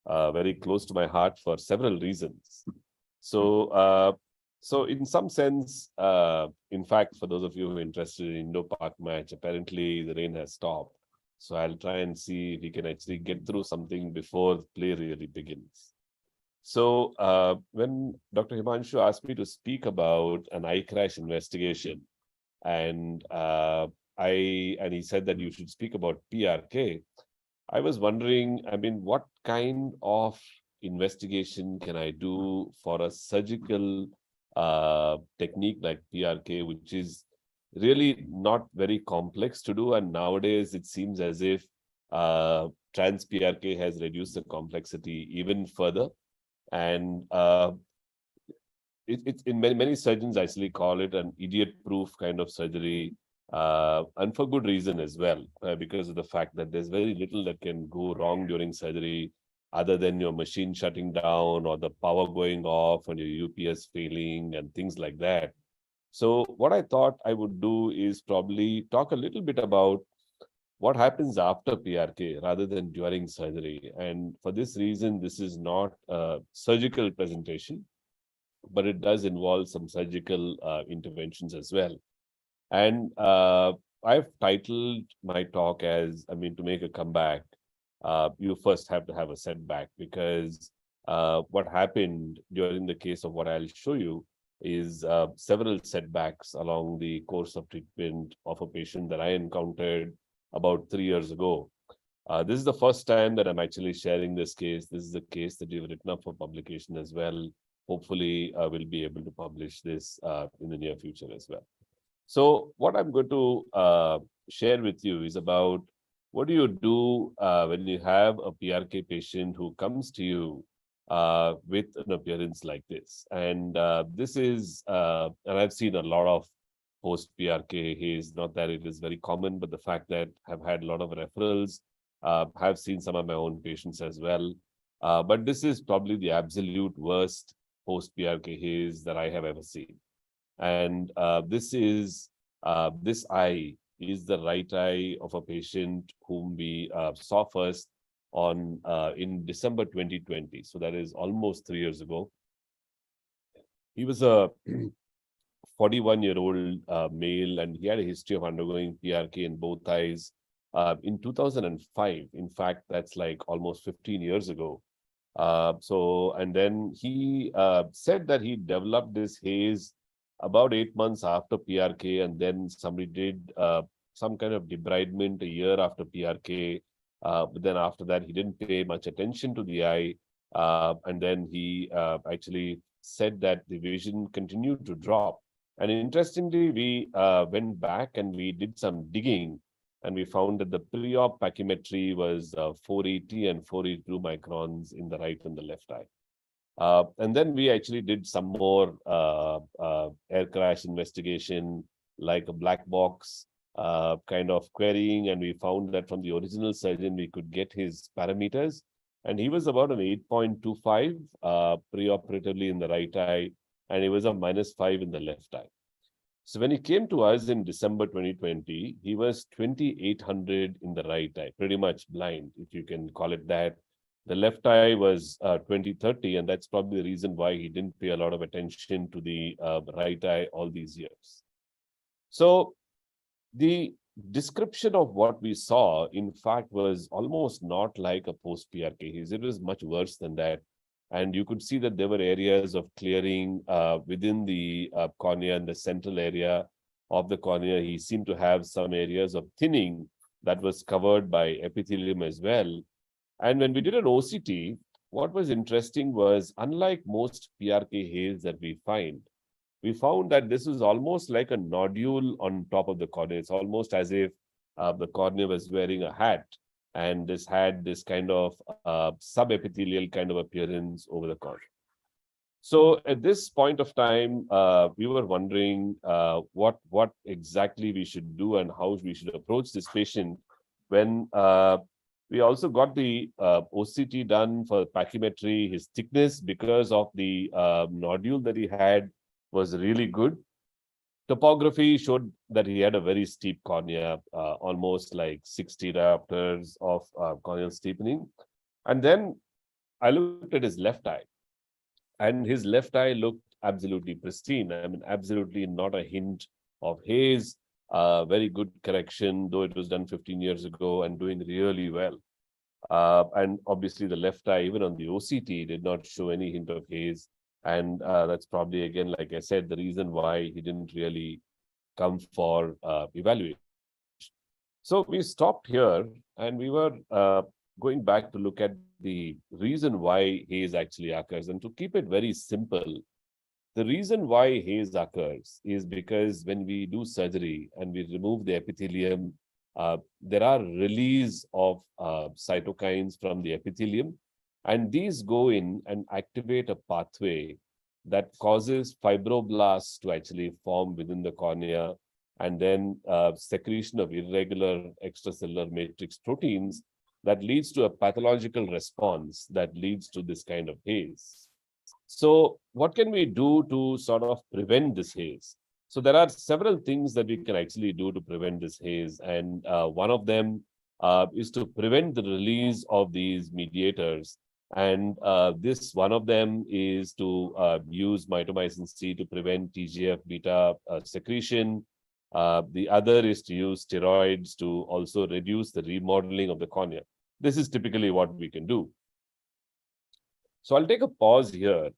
very close to my heart for several reasons. So, so in some sense, in fact, for those of you who are interested in Indo-Pak match, apparently the rain has stopped. So I'll try and see if we can actually get through something before play really begins. So when Dr. Himanshu asked me to speak about an eye crash investigation, and he said that you should speak about PRK, I was wondering, I mean, what kind of investigation can I do for a surgical technique like PRK, which is really not very complex to do. And nowadays it seems as if trans PRK has reduced the complexity even further. And it's in many surgeons actually call it an idiot-proof kind of surgery, and for good reason as well, because of the fact that there's very little that can go wrong during surgery, other than your machine shutting down or the power going off and your UPS failing and things like that. So what I thought I would do is probably talk a little bit about what happens after PRK rather than during surgery. And for this reason, this is not a surgical presentation, but it does involve some surgical interventions as well. And I've titled my talk as, I mean, to make a comeback, you first have to have a setback, because what happened during the case of what I'll show you is several setbacks along the course of treatment of a patient that I encountered about 3 years ago. This is the first time that I'm actually sharing this case. This is a case that we've written up for publication as well. Hopefully, we'll be able to publish this in the near future as well. So what I'm going to share with you is about what do you do when you have a PRK patient who comes to you with an appearance like this. And this is, and I've seen a lot of post-PRK haze, not that it is very common, but the fact that I've had a lot of referrals, have seen some of my own patients as well. But this is probably the absolute worst post-PRK haze that I have ever seen. And this eye is the right eye of a patient whom we saw first on in December 2020. So that is almost 3 years ago. He was a 41-year-old male, and he had a history of undergoing PRK in both eyes in 2005. In fact, that's like almost 15 years ago. And then he said that he developed this haze about 8 months after PRK, and then somebody did some kind of debridement a year after PRK. But then after that, he didn't pay much attention to the eye. And then he actually said that the vision continued to drop. And interestingly, we went back and we did some digging, and we found that the pre-op pachymetry was 480 and 482 microns in the right and the left eye. And then we actually did some more air crash investigation, like a black box kind of querying, and we found that from the original surgeon, we could get his parameters. and he was about an 8.25 preoperatively in the right eye, and he was a -5 in the left eye. So when he came to us in December 2020, he was 2800 in the right eye, pretty much blind, if you can call it that. The left eye was 2030, and that's probably the reason why he didn't pay a lot of attention to the right eye all these years. So the description of what we saw, in fact, was almost not like a post-PRK haze. It was much worse than that. And you could see that there were areas of clearing within the cornea and the central area of the cornea. He seemed to have some areas of thinning that was covered by epithelium as well. And when we did an OCT, what was interesting was, unlike most PRK haze that we find, we found that this is almost like a nodule on top of the cornea. It's almost as if the cornea was wearing a hat, and this had this kind of subepithelial kind of appearance over the cornea. So at this point of time, we were wondering what exactly we should do and how we should approach this patient, when we also got the OCT done for pachymetry. His thickness, because of the nodule that he had, was really good. Topography showed that he had a very steep cornea, almost like 60 diopters of corneal steepening. And then I looked at his left eye, and his left eye looked absolutely pristine. I mean, absolutely not a hint of haze. Very good correction, though it was done 15 years ago, and doing really well. And obviously the left eye, even on the OCT, did not show any hint of haze. And that's probably, again, like I said, the reason why he didn't really come for evaluation. So we stopped here, and we were going back to look at the reason why haze actually occurs. And to keep it very simple, the reason why haze occurs is because when we do surgery and we remove the epithelium, there are release of cytokines from the epithelium, and these go in and activate a pathway that causes fibroblasts to actually form within the cornea, and then secretion of irregular extracellular matrix proteins that leads to a pathological response that leads to this kind of haze. So what can we do to sort of prevent this haze? So there are several things that we can actually do to prevent this haze. And one of them is to prevent the release of these mediators. And this one of them is to use mitomycin C to prevent TGF-beta secretion. The other is to use steroids to also reduce the remodeling of the cornea. This is typically what we can do. So I'll take a pause here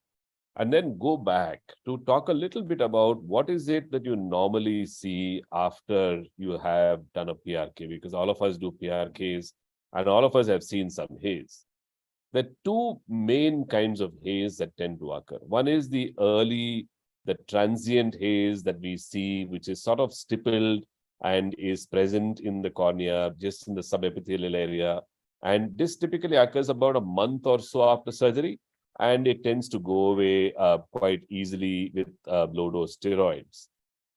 and then go back to talk a little bit about what is it that you normally see after you have done a PRK, because all of us do PRKs and all of us have seen some haze. There are two main kinds of haze that tend to occur. One is the transient haze that we see, which is sort of stippled and is present in the cornea, just in the subepithelial area. And this typically occurs about a month or so after surgery, and it tends to go away quite easily with low-dose steroids.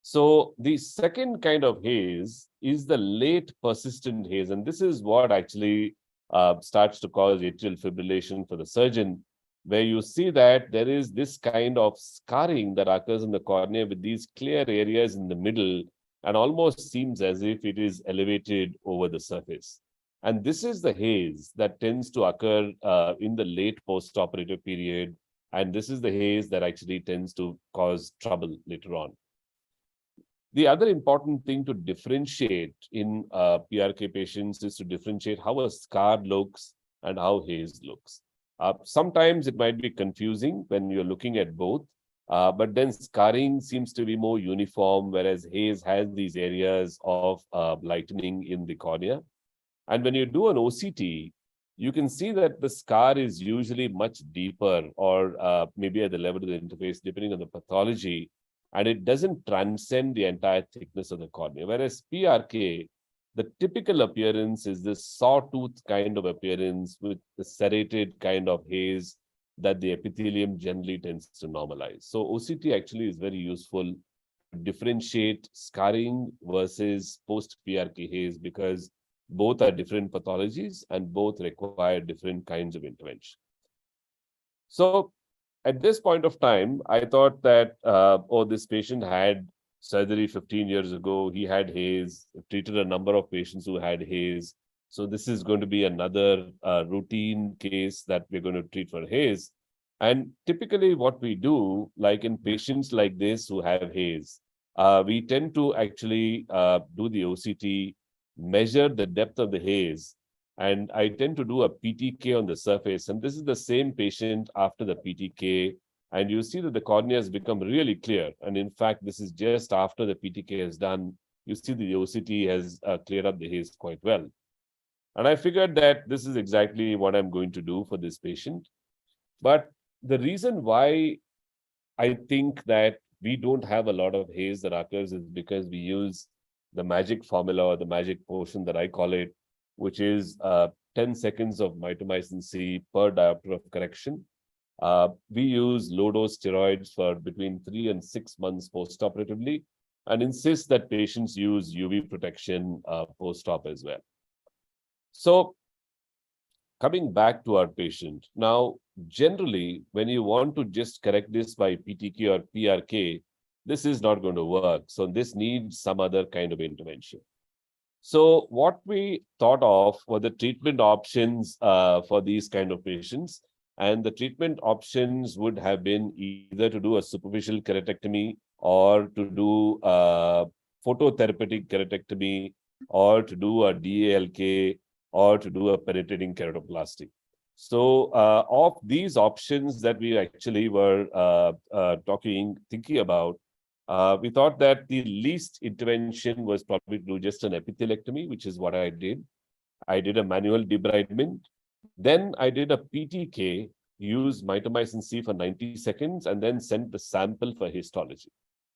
So the second kind of haze is the late persistent haze, and this is what actually starts to cause atrial fibrillation for the surgeon, where you see that there is this kind of scarring that occurs in the cornea with these clear areas in the middle, and almost seems as if it is elevated over the surface. And this is the haze that tends to occur in the late post-operative period. And this is the haze that actually tends to cause trouble later on. The other important thing to differentiate in PRK patients is to differentiate how a scar looks and how haze looks. Sometimes it might be confusing when you're looking at both, but then scarring seems to be more uniform, whereas haze has these areas of lightening in the cornea. And when you do an OCT, you can see that the scar is usually much deeper, or maybe at the level of the interface, depending on the pathology, and it doesn't transcend the entire thickness of the cornea. Whereas PRK, the typical appearance is this sawtooth kind of appearance with the serrated kind of haze that the epithelium generally tends to normalize. So OCT actually is very useful to differentiate scarring versus post-PRK haze, because Both are different pathologies and both require different kinds of intervention. So at this point of time, I thought that, this patient had surgery 15 years ago. He had haze, treated a number of patients who had haze. So this is going to be another routine case that we're going to treat for haze. And typically what we do, like in patients like this who have haze, we tend to actually do the OCT, measure the depth of the haze, and I tend to do a PTK on the surface. And this is the same patient after the PTK. And you see that the cornea has become really clear. And in fact, this is just after the PTK is done. You see the OCT has cleared up the haze quite well. And I figured that this is exactly what I'm going to do for this patient. But the reason why I think that we don't have a lot of haze that occurs is because we use the magic formula, or the magic potion that I call it, which is 10 seconds of mitomycin C per diopter of correction. We use low-dose steroids for between 3 and 6 months post-operatively, and insist that patients use UV protection post-op as well. So coming back to our patient, now, generally, when you want to just correct this by PTK or PRK, this is not going to work. So this needs some other kind of intervention. So what we thought of were the treatment options for these kind of patients. And the treatment options would have been either to do a superficial keratectomy, or to do phototherapeutic keratectomy, or to do a DALK, or to do a penetrating keratoplasty. So of these options that we actually were thinking about, we thought that the least intervention was probably to do just an epithelectomy, which is what I did. I did a manual debridement. Then I did a PTK, used mitomycin C for 90 seconds, and then sent the sample for histology.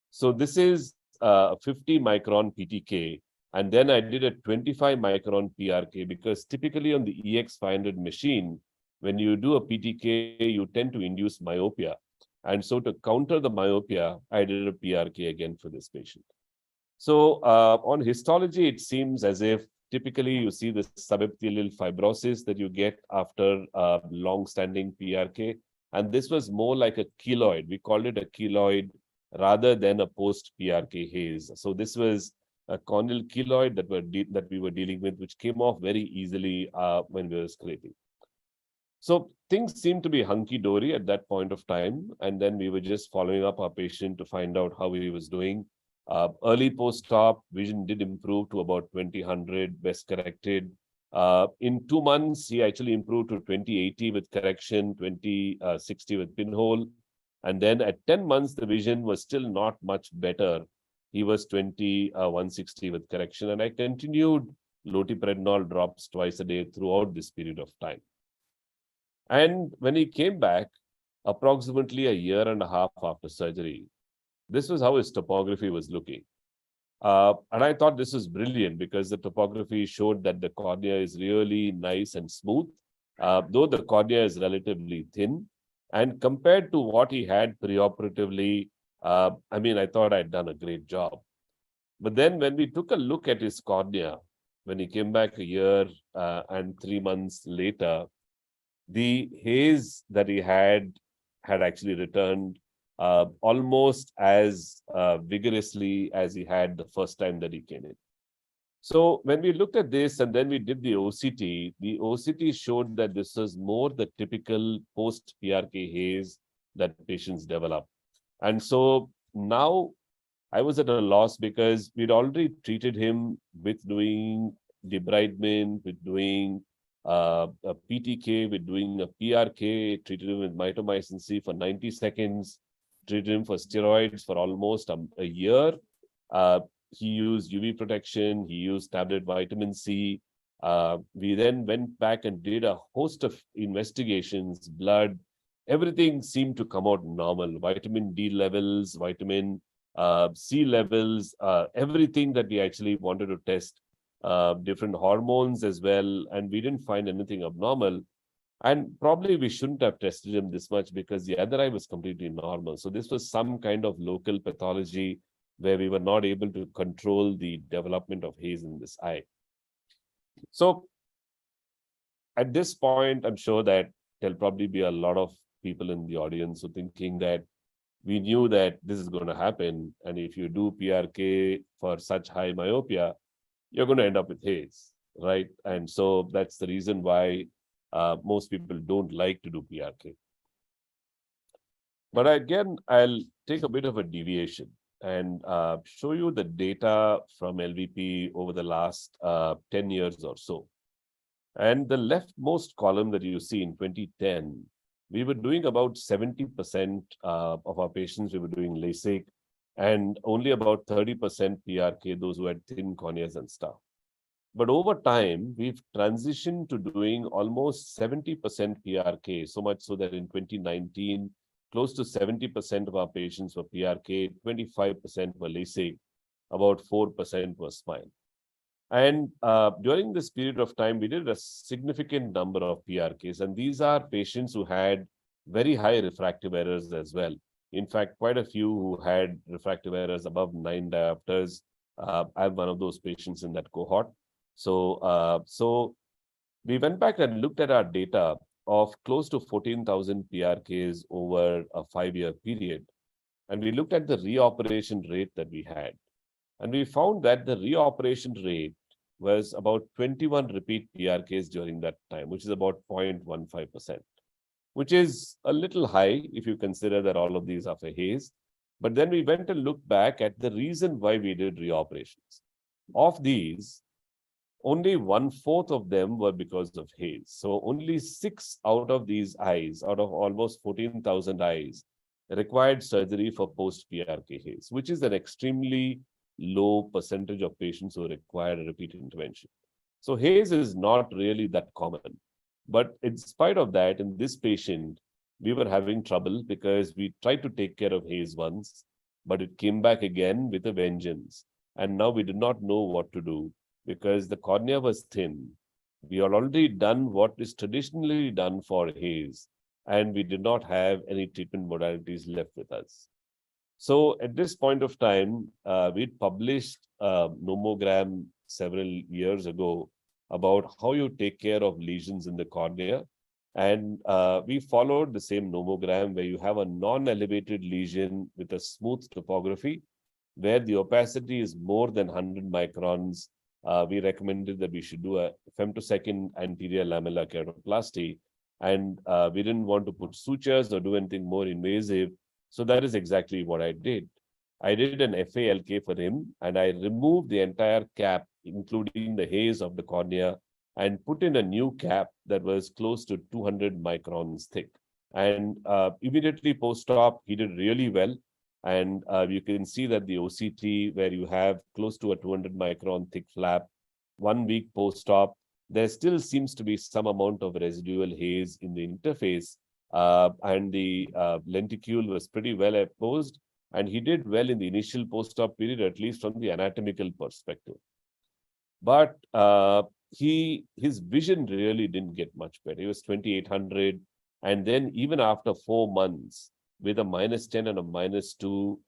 So this is a 50 micron PTK. And then I did a 25 micron PRK, because typically on the EX500 machine, when you do a PTK, you tend to induce myopia. And so to counter the myopia, I did a PRK again for this patient. So on histology, it seems as if typically you see the subepithelial fibrosis that you get after long-standing PRK. And this was more like a keloid. We called it a keloid rather than a post-PRK haze. So this was a corneal keloid that we were dealing with, which came off very easily when we were scraping. So things seemed to be hunky-dory at that point of time. And then we were just following up our patient to find out how he was doing. Early post-op, vision did improve to about 20/100, best corrected. In 2 months, he actually improved to 20/80 with correction, 20/60 with pinhole. And then at 10 months, the vision was still not much better. He was 20/160 with correction. And I continued loteprednol drops twice a day throughout this period of time. And when he came back, approximately a year and a half after surgery, this was how his topography was looking. And I thought this was brilliant, because the topography showed that the cornea is really nice and smooth, though the cornea is relatively thin. And compared to what he had preoperatively, I thought I'd done a great job. But then when we took a look at his cornea, when he came back a year and 3 months later, the haze that he had actually returned almost as vigorously as he had the first time that he came in. So when we looked at this and then we did the OCT showed that this was more the typical post-PRK haze that patients develop. And so now I was at a loss, because we'd already treated him with doing debridement, with doing a PTK, with doing a PRK, treated him with mitomycin C for 90 seconds, treated him for steroids for almost a year. He used UV protection, he used tablet vitamin C. We then went back and did a host of investigations, blood, everything seemed to come out normal. Vitamin D levels, vitamin C levels, everything that we actually wanted to test, different hormones as well, and we didn't find anything abnormal. And probably we shouldn't have tested him this much, because the other eye was completely normal. So this was some kind of local pathology where we were not able to control the development of haze in this eye. So at this point, I'm sure that there'll probably be a lot of people in the audience who thinking that we knew that this is going to happen. And if you do PRK for such high myopia, you're going to end up with haze, right? And so that's the reason why most people don't like to do PRK. But again, I'll take a bit of a deviation and show you the data from LVP over the last 10 years or so. And the leftmost column that you see in 2010, we were doing about 70% of our patients, we were doing LASIK, and only about 30% PRK, those who had thin corneas and stuff. But over time, we've transitioned to doing almost 70% PRK, so much so that in 2019, close to 70% of our patients were PRK, 25% were LASIK, about 4% were SMILE. And during this period of time, we did a significant number of PRKs, and these are patients who had very high refractive errors as well. In fact, quite a few who had refractive errors above 9 diopters. I'm one of those patients in that cohort. So we went back and looked at our data of close to 14,000 PRKs over a 5-year period. And we looked at the reoperation rate that we had. And we found that the reoperation rate was about 21 repeat PRKs during that time, which is about 0.15%, which is a little high if you consider that all of these are for haze. But then we went and looked back at the reason why we did reoperations. Of these, only 1/4 of them were because of haze. So only 6 out of these eyes, out of almost 14,000 eyes, required surgery for post-PRK haze, which is an extremely low percentage of patients who require a repeat intervention. So haze is not really that common. But in spite of that, in this patient, we were having trouble because we tried to take care of haze once, but it came back again with a vengeance. And now we did not know what to do because the cornea was thin. We had already done what is traditionally done for haze, and we did not have any treatment modalities left with us. So at this point of time, we'd published a nomogram several years ago about how you take care of lesions in the cornea. And we followed the same nomogram where you have a non-elevated lesion with a smooth topography, where the opacity is more than 100 microns. We recommended that we should do a femtosecond anterior lamellar keratoplasty. And we didn't want to put sutures or do anything more invasive. So that is exactly what I did. I did an FALK for him, and I removed the entire cap, including the haze of the cornea, and put in a new cap that was close to 200 microns thick. And immediately post-op, he did really well. And you can see that the OCT, where you have close to a 200 micron thick flap, 1 week post-op, there still seems to be some amount of residual haze in the interface. And the lenticule was pretty well opposed, and he did well in the initial post-op period, at least from the anatomical perspective. But his vision really didn't get much better. He was 2800, and then even after 4 months, with a -10 and a -2,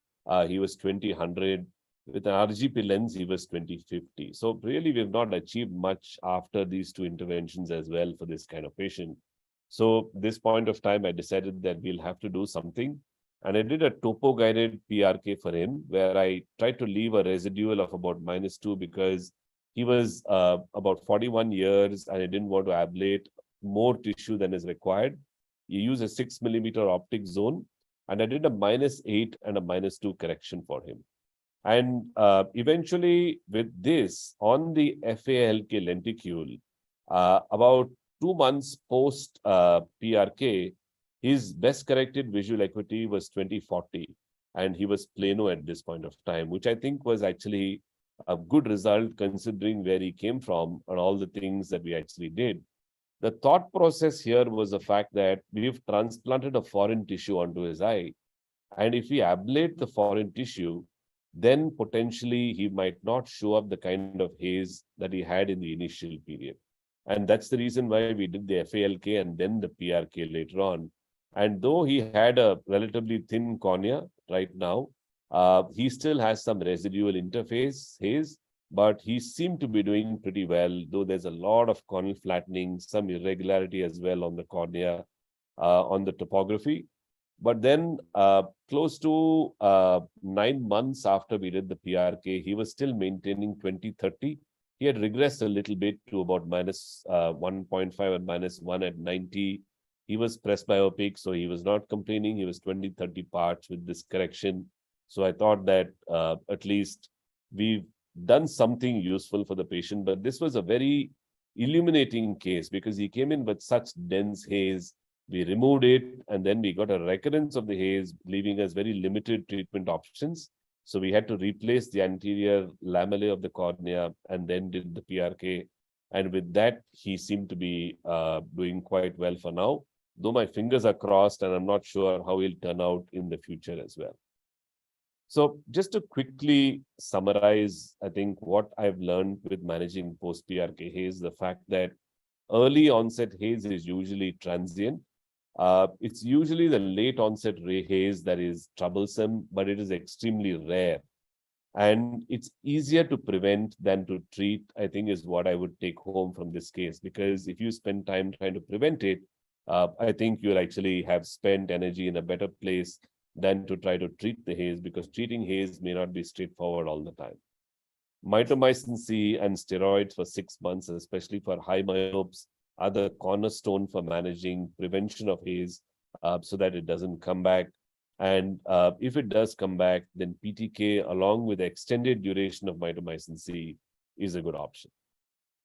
he was 2000. With an RGP lens, he was 2050. So really, we've not achieved much after these 2 interventions as well for this kind of patient. So this point of time, I decided that we'll have to do something. And I did a topo-guided PRK for him, where I tried to leave a residual of about -2 because he was about 41 years and I didn't want to ablate more tissue than is required. You use a 6 millimeter optic zone, and I did a -8 and a -2 correction for him. And eventually, with this, on the FALK lenticule, about 2 months post PRK, his best corrected visual acuity was 20/40, and he was plano at this point of time, which I think was actually a good result considering where he came from and all the things that we actually did. The thought process here was the fact that we've transplanted a foreign tissue onto his eye, and if we ablate the foreign tissue, then potentially he might not show up the kind of haze that he had in the initial period. And that's the reason why we did the FALK and then the PRK later on. And though he had a relatively thin cornea right now, he still has some residual interface haze, but he seemed to be doing pretty well, though there's a lot of corneal flattening, some irregularity as well on the cornea, on the topography. But then close to 9 months after we did the PRK, he was still maintaining 20/30. He had regressed a little bit to about minus 1.5 and minus 1 at 90. He was presbyopic, so he was not complaining. He was 20/30 parts with this correction. So I thought that at least we've done something useful for the patient. But this was a very illuminating case because he came in with such dense haze. We removed it, and then we got a recurrence of the haze, leaving us very limited treatment options. So we had to replace the anterior lamellae of the cornea and then did the PRK. And with that, he seemed to be doing quite well for now, though my fingers are crossed and I'm not sure how he'll turn out in the future as well. So just to quickly summarize, I think what I've learned with managing post-PRK haze, the fact that early onset haze is usually transient. It's usually the late onset haze that is troublesome, but it is extremely rare. And it's easier to prevent than to treat, I think, is what I would take home from this case. Because if you spend time trying to prevent it, I think you'll actually have spent energy in a better place than to try to treat the haze, because treating haze may not be straightforward all the time. Mitomycin C and steroids for 6 months, especially for high myopes, are the cornerstone for managing prevention of haze so that it doesn't come back. And if it does come back, then PTK along with extended duration of mitomycin C is a good option.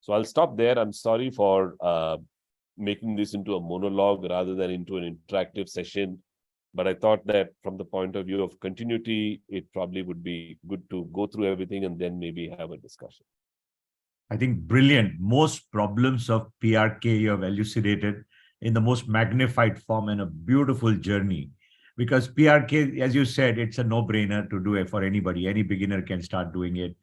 So I'll stop there. I'm sorry for making this into a monologue rather than into an interactive session. But I thought that from the point of view of continuity, it probably would be good to go through everything and then maybe have a discussion. I think brilliant. Most problems of PRK you have elucidated in the most magnified form and a beautiful journey. Because PRK, as you said, it's a no-brainer to do it for anybody. Any beginner can start doing it.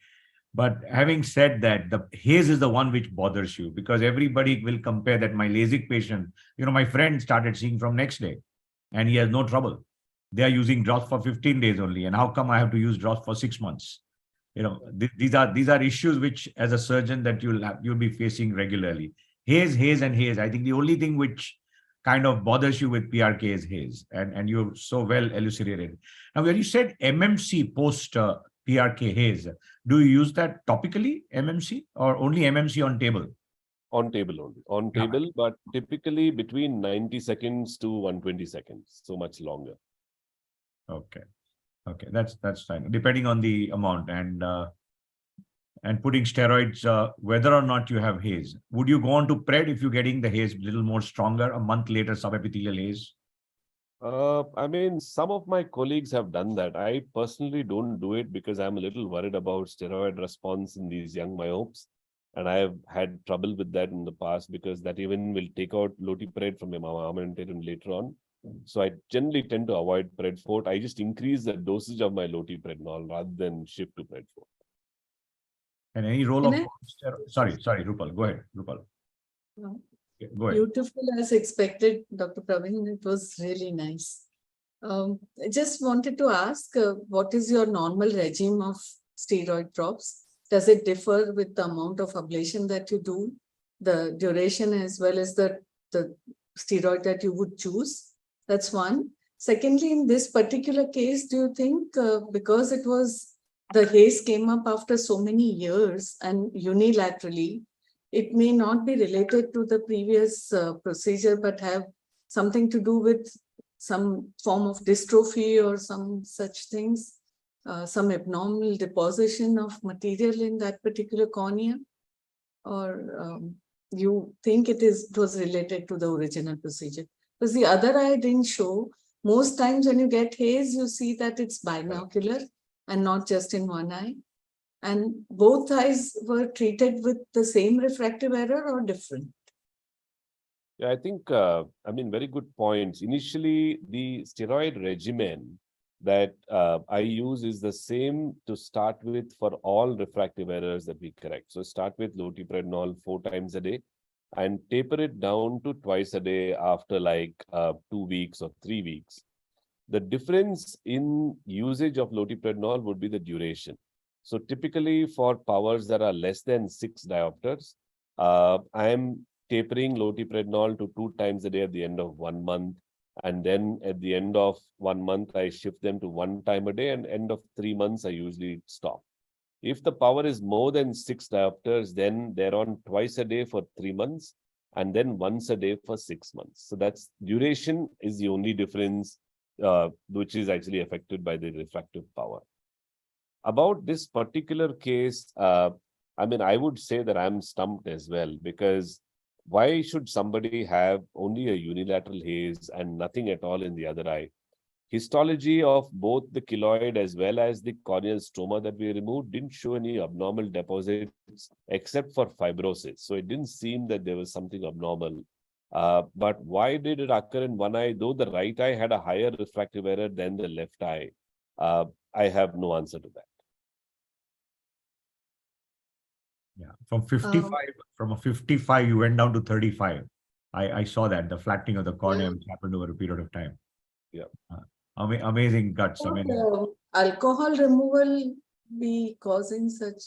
But having said that, the haze is the one which bothers you, because everybody will compare that. My LASIK patient, my friend started seeing from next day and he has no trouble. They are using drops for 15 days only. And how come I have to use drops for 6 months? These are issues which, as a surgeon, that you'll be facing regularly. Haze, and haze. I think the only thing which kind of bothers you with PRK is haze, and you're so well elucidated. Now, when you said MMC post PRK haze, do you use that topically, MMC, or only MMC on table? On table only. On table, but typically between 90 seconds to 120 seconds, so much longer. Okay. Okay, that's fine. Depending on the amount and putting steroids, whether or not you have haze. Would you go on to PRED if you're getting the haze a little more stronger, a month later, subepithelial haze? I mean, some of my colleagues have done that. I personally don't do it because I'm a little worried about steroid response in these young myopes. And I have had trouble with that in the past because that even will take out lotipred from my armamentarium later on. So I generally tend to avoid predfort. I just increase the dosage of my lotiprednol rather than shift to predfort. And any role of sorry, Rupal, go ahead, Rupal. No. Yeah, go ahead. Beautiful as expected, Dr. Pravin. It was really nice. I just wanted to ask, what is your normal regime of steroid drops? Does it differ with the amount of ablation that you do, the duration, as well as the steroid that you would choose? That's one. Secondly, in this particular case, do you think because the haze came up after so many years and unilaterally, it may not be related to the previous procedure, but have something to do with some form of dystrophy or some such things, some abnormal deposition of material in that particular cornea? Or you think it was related to the original procedure? Because the other eye didn't show. Most times when you get haze, you see that it's binocular and not just in one eye. And both eyes were treated with the same refractive error or different? Yeah, I think, very good points. Initially, the steroid regimen that I use is the same to start with for all refractive errors that we correct. So start with lotiprednol 4 times a day and taper it down to twice a day after like 2 weeks or 3 weeks. The difference in usage of lotiprednol would be the duration. So typically for powers that are less than 6 diopters, I am tapering loteprednol to 2 times a day at the end of 1 month. And then at the end of 1 month, I shift them to 1 time a day, and end of 3 months, I usually stop. If the power is more than 6 diopters, then they're on twice a day for 3 months, and then once a day for 6 months. So that's duration is the only difference, which is actually affected by the refractive power. About this particular case, I mean, I would say that I'm stumped as well, because why should somebody have only a unilateral haze and nothing at all in the other eye? Histology of both the keloid as well as the corneal stroma that we removed didn't show any abnormal deposits except for fibrosis. So it didn't seem that there was something abnormal. But why did it occur in one eye, though the right eye had a higher refractive error than the left eye? I have no answer to that. Yeah, from 55, from a 55, you went down to 35. I saw that, the flattening of the cornea, which happened over a period of time. Yeah. Amazing guts. I mean, alcohol removal be causing such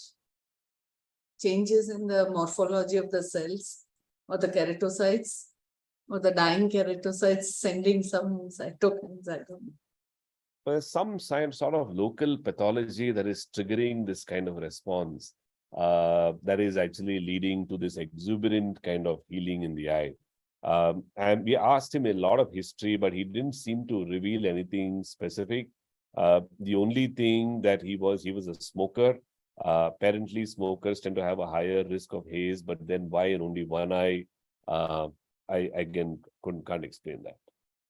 changes in the morphology of the cells or the keratocytes or the dying keratocytes sending some cytokines? I don't know. There's some sort of local pathology that is triggering this kind of response. That is actually leading to this exuberant kind of healing in the eye. And we asked him a lot of history, but he didn't seem to reveal anything specific. The only thing that he was a smoker. Apparently, smokers tend to have a higher risk of haze, but then why in only one eye? I again can't explain that.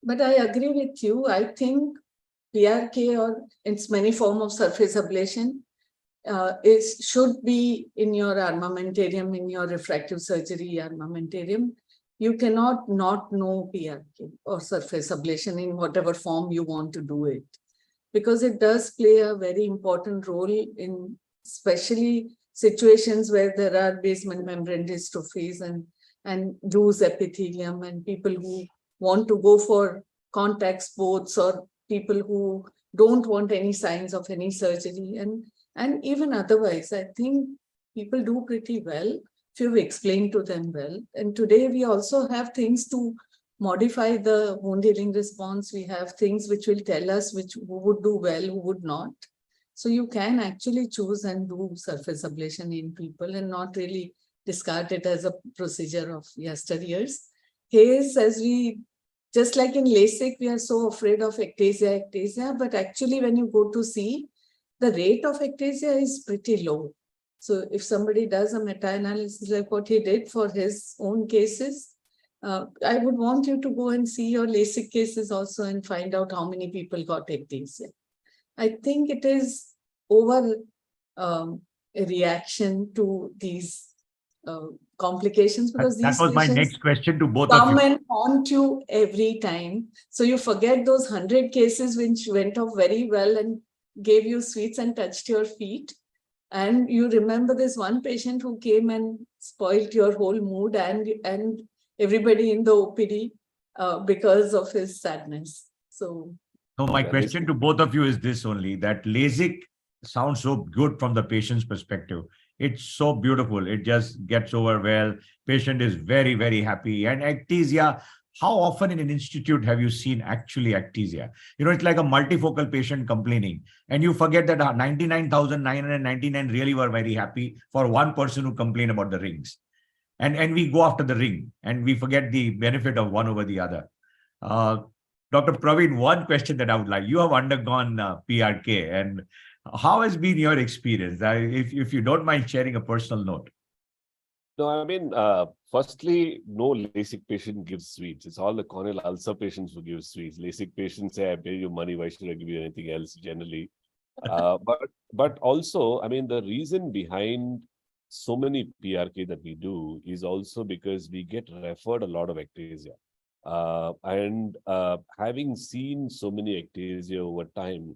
But I agree with you. I think PRK or its many form of surface ablation should be in your armamentarium, in your refractive surgery armamentarium. You cannot not know PRK or surface ablation in whatever form you want to do it, because it does play a very important role in especially situations where there are basement membrane dystrophies and loose epithelium, and people who want to go for contact sports, or people who don't want any signs of any surgery. And even otherwise, I think people do pretty well if you've explained to them well. And today we also have things to modify the wound healing response. We have things which will tell us who would do well, who would not. So you can actually choose and do surface ablation in people and not really discard it as a procedure of yesteryears. Haze, just like in LASIK, we are so afraid of ectasia, but actually when you go to see, the rate of ectasia is pretty low. So if somebody does a meta-analysis like what he did for his own cases, I would want you to go and see your LASIK cases also and find out how many people got ectasia. I think it is over a reaction to these complications, because that these was my next question to both of you. come and haunt you every time. So you forget those 100 cases which went off very well and gave you sweets and touched your feet. And you remember this one patient who came and spoiled your whole mood and everybody in the OPD because of his sadness. So my question to both of you is this only, that LASIK sounds so good from the patient's perspective. It's so beautiful. It just gets over well. Patient is very, very happy. And ectasia, how often in an institute have you seen actually ectasia? You know, it's like a multifocal patient complaining, and you forget that 99,999 really were very happy for one person who complained about the rings. And we go after the ring, and we forget the benefit of one over the other. Dr. Pravin, one question that I would like, you have undergone PRK, and how has been your experience? If you don't mind sharing a personal note. No, I mean, firstly, no LASIK patient gives sweets. It's all the corneal ulcer patients who give sweets. LASIK patients say, I pay you money, why should I give you anything else generally? But also, I mean, the reason behind so many PRK that we do is also because we get referred a lot of ectasia. And having seen so many ectasia over time,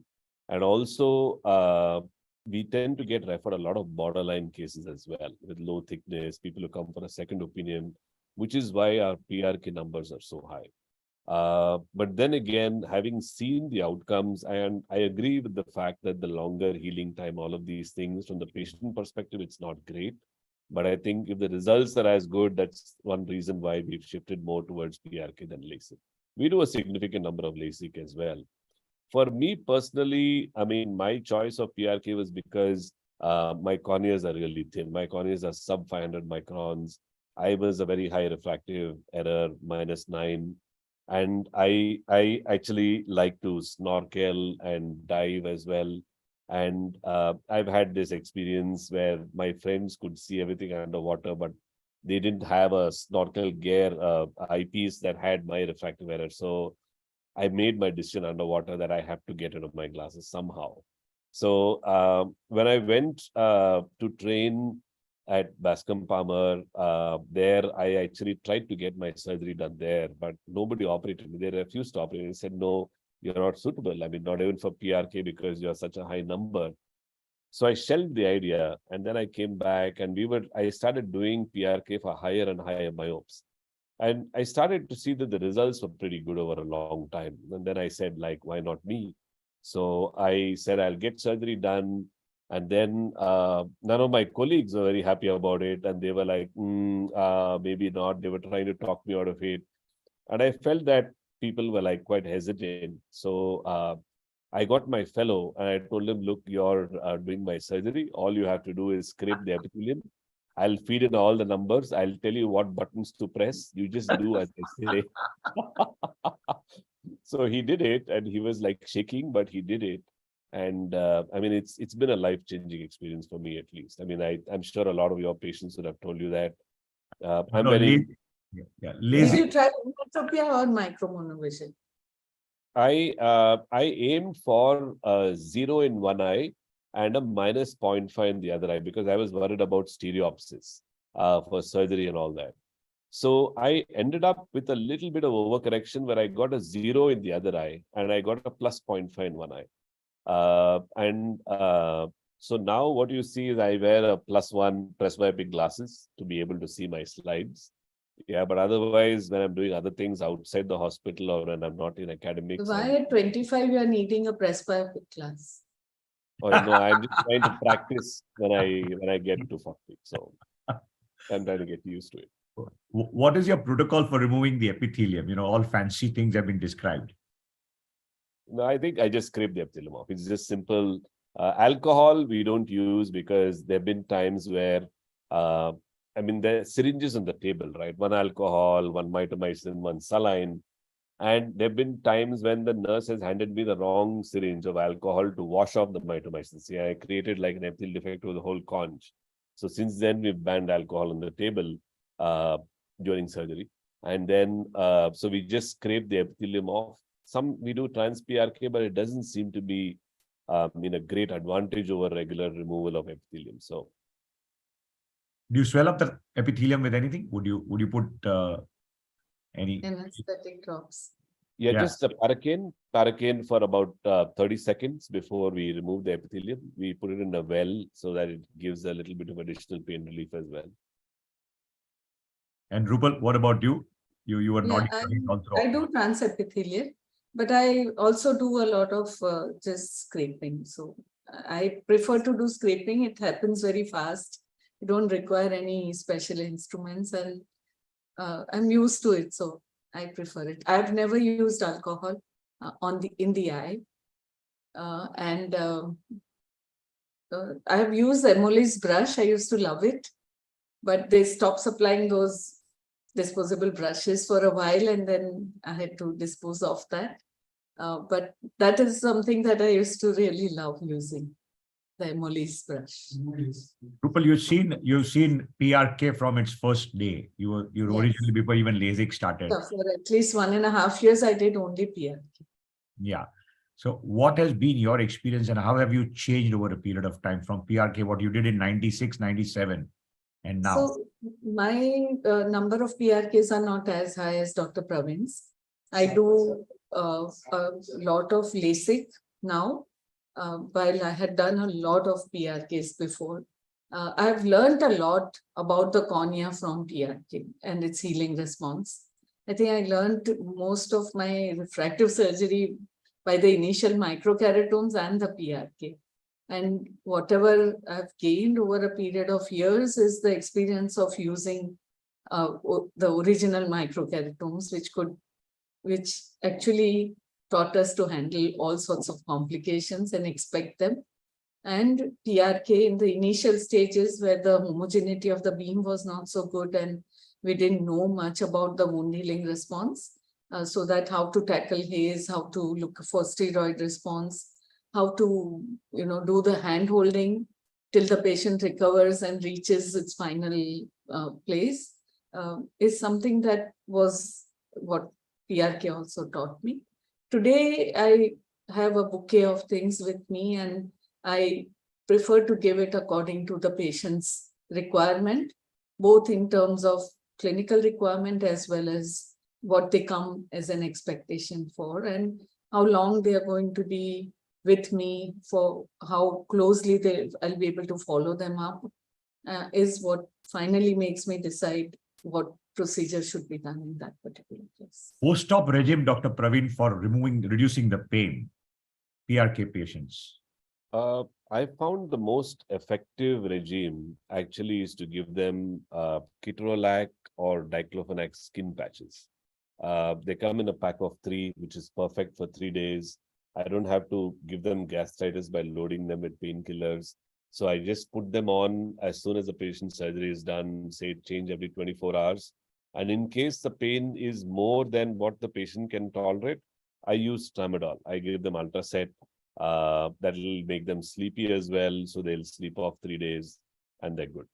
and also we tend to get referred a lot of borderline cases as well, with low thickness, people who come for a second opinion, which is why our PRK numbers are so high. But then again, having seen the outcomes, and I agree with the fact that the longer healing time, all of these things from the patient perspective, it's not great. But I think if the results are as good, that's one reason why we've shifted more towards PRK than LASIK. We do a significant number of LASIK as well. For me personally, I mean, my choice of PRK was because my corneas are really thin. My corneas are sub 500 microns. I was a very high refractive error, -9. And I actually like to snorkel and dive as well. And I've had this experience where my friends could see everything underwater, but they didn't have a snorkel gear eyepiece that had my refractive error. So I made my decision underwater that I have to get rid of my glasses somehow. So when I went to train at Bascom Palmer, there I actually tried to get my surgery done there, but nobody operated me. They refused to operate. They said, no, you're not suitable. I mean, not even for PRK because you're such a high number. So I shelved the idea, and then I came back and I started doing PRK for higher and higher myopes. And I started to see that the results were pretty good over a long time. And then I said, like, why not me? So I said, I'll get surgery done. And then none of my colleagues were very happy about it. And they were like, maybe not. They were trying to talk me out of it. And I felt that people were like quite hesitant. So I got my fellow and I told him, look, you're doing my surgery. All you have to do is scrape the epithelium. I'll feed in all the numbers. I'll tell you what buttons to press. You just do as I say. So he did it, and he was like shaking, but he did it. And I mean, it's been a life-changing experience for me, at least. I mean, I'm sure a lot of your patients would have told you that. I'm very. Did Lazy. you try myopia or micromonovision? I aimed for 0 in one eye and a -0.5 in the other eye because I was worried about stereopsis for surgery and all that. So I ended up with a little bit of overcorrection where I got a 0 in the other eye and I got a +0.5 in one eye. So now what you see is I wear a +1 presbyopic glasses to be able to see my slides. Yeah, but otherwise, when I'm doing other things outside the hospital or when I'm not in academics. Why at 25 you are needing a presbyopic class? Or no, I'm just trying to practice when I get to 40. So I'm trying to get used to it. What is your protocol for removing the epithelium? You know, all fancy things have been described. No, I think I just scrape the epithelium off. It's just simple. Alcohol we don't use because there have been times where, I mean, the syringes on the table, right? One alcohol, one mitomycin, one saline. And there have been times when the nurse has handed me the wrong syringe of alcohol to wash off the mitomycin. See, I created like an epithelial defect with the whole conch. So since then, we've banned alcohol on the table during surgery. And then, so we just scrape the epithelium off. We do trans-PRK, but it doesn't seem to be a great advantage over regular removal of epithelium. So, do you swell up the epithelium with anything? Would you put any Anesthetic drops? yeah, Yeah. just a paracaine for about 30 seconds before we remove the epithelium. We put it in a well so that it gives a little bit of additional pain relief as well. And Rupal, what about you? You were Yeah, nodding all through. I do transepithelial, but I also do a lot of just scraping. So I prefer to do scraping. It happens very fast. You don't require any special instruments, and I'm used to it, so I prefer it. I've never used alcohol in the eye, and I have used Emily's brush. I used to love it, but they stopped supplying those disposable brushes for a while, and then I had to dispose of that. But that is something that I used to really love using, the Emily's brush. Rupal, you've seen PRK from its first day. You were Yes. originally before even LASIK started. So for at least 1.5 years, I did only PRK. Yeah. So what has been your experience and how have you changed over a period of time from PRK, what you did in 96, 97 and now? So my number of PRKs are not as high as Dr. Pravin's. I do a lot of LASIK now, while I had done a lot of PRKs before. I've learned a lot about the cornea from PRK and its healing response. I think I learned most of my refractive surgery by the initial microkeratomes and the PRK. And whatever I've gained over a period of years is the experience of using the original microkeratomes, which actually taught us to handle all sorts of complications and expect them. And PRK in the initial stages where the homogeneity of the beam was not so good and we didn't know much about the wound healing response. So that how to tackle haze, how to look for steroid response, how to do the hand holding till the patient recovers and reaches its final place is something that was what PRK also taught me. Today, I have a bouquet of things with me and I prefer to give it according to the patient's requirement, both in terms of clinical requirement as well as what they come as an expectation for and how long they are going to be with me, for how closely I'll be able to follow them up is what finally makes me decide what procedure should be done in that particular case. Post-op regime, Dr. Pravin, for reducing the pain, PRK patients. I found the most effective regime actually is to give them ketorolac or diclofenac skin patches. They come in a pack of 3, which is perfect for 3 days. I don't have to give them gastritis by loading them with painkillers. So I just put them on as soon as the patient's surgery is done, say change every 24 hours. And in case the pain is more than what the patient can tolerate, I use tramadol. I give them Ultraset. That will make them sleepy as well. So they'll sleep off 3 days and they're good.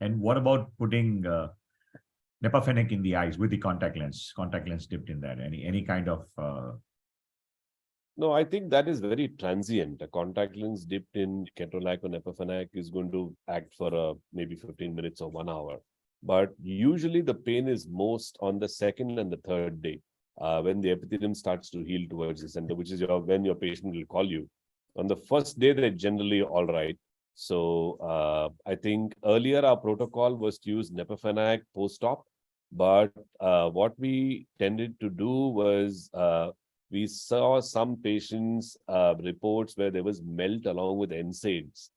And what about putting nepafenec in the eyes with the contact lens dipped in there? Any kind of... No, I think that is very transient. A contact lens dipped in ketorolac or nepafenec is going to act for maybe 15 minutes or 1 hour. But usually the pain is most on the 2nd and the 3rd day when the epithelium starts to heal towards the center, which is when your patient will call you. On the 1st day, they're generally all right. So I think earlier our protocol was to use nepafenec post-op. But what we tended to do was we saw some patients reports where there was melt along with NSAIDs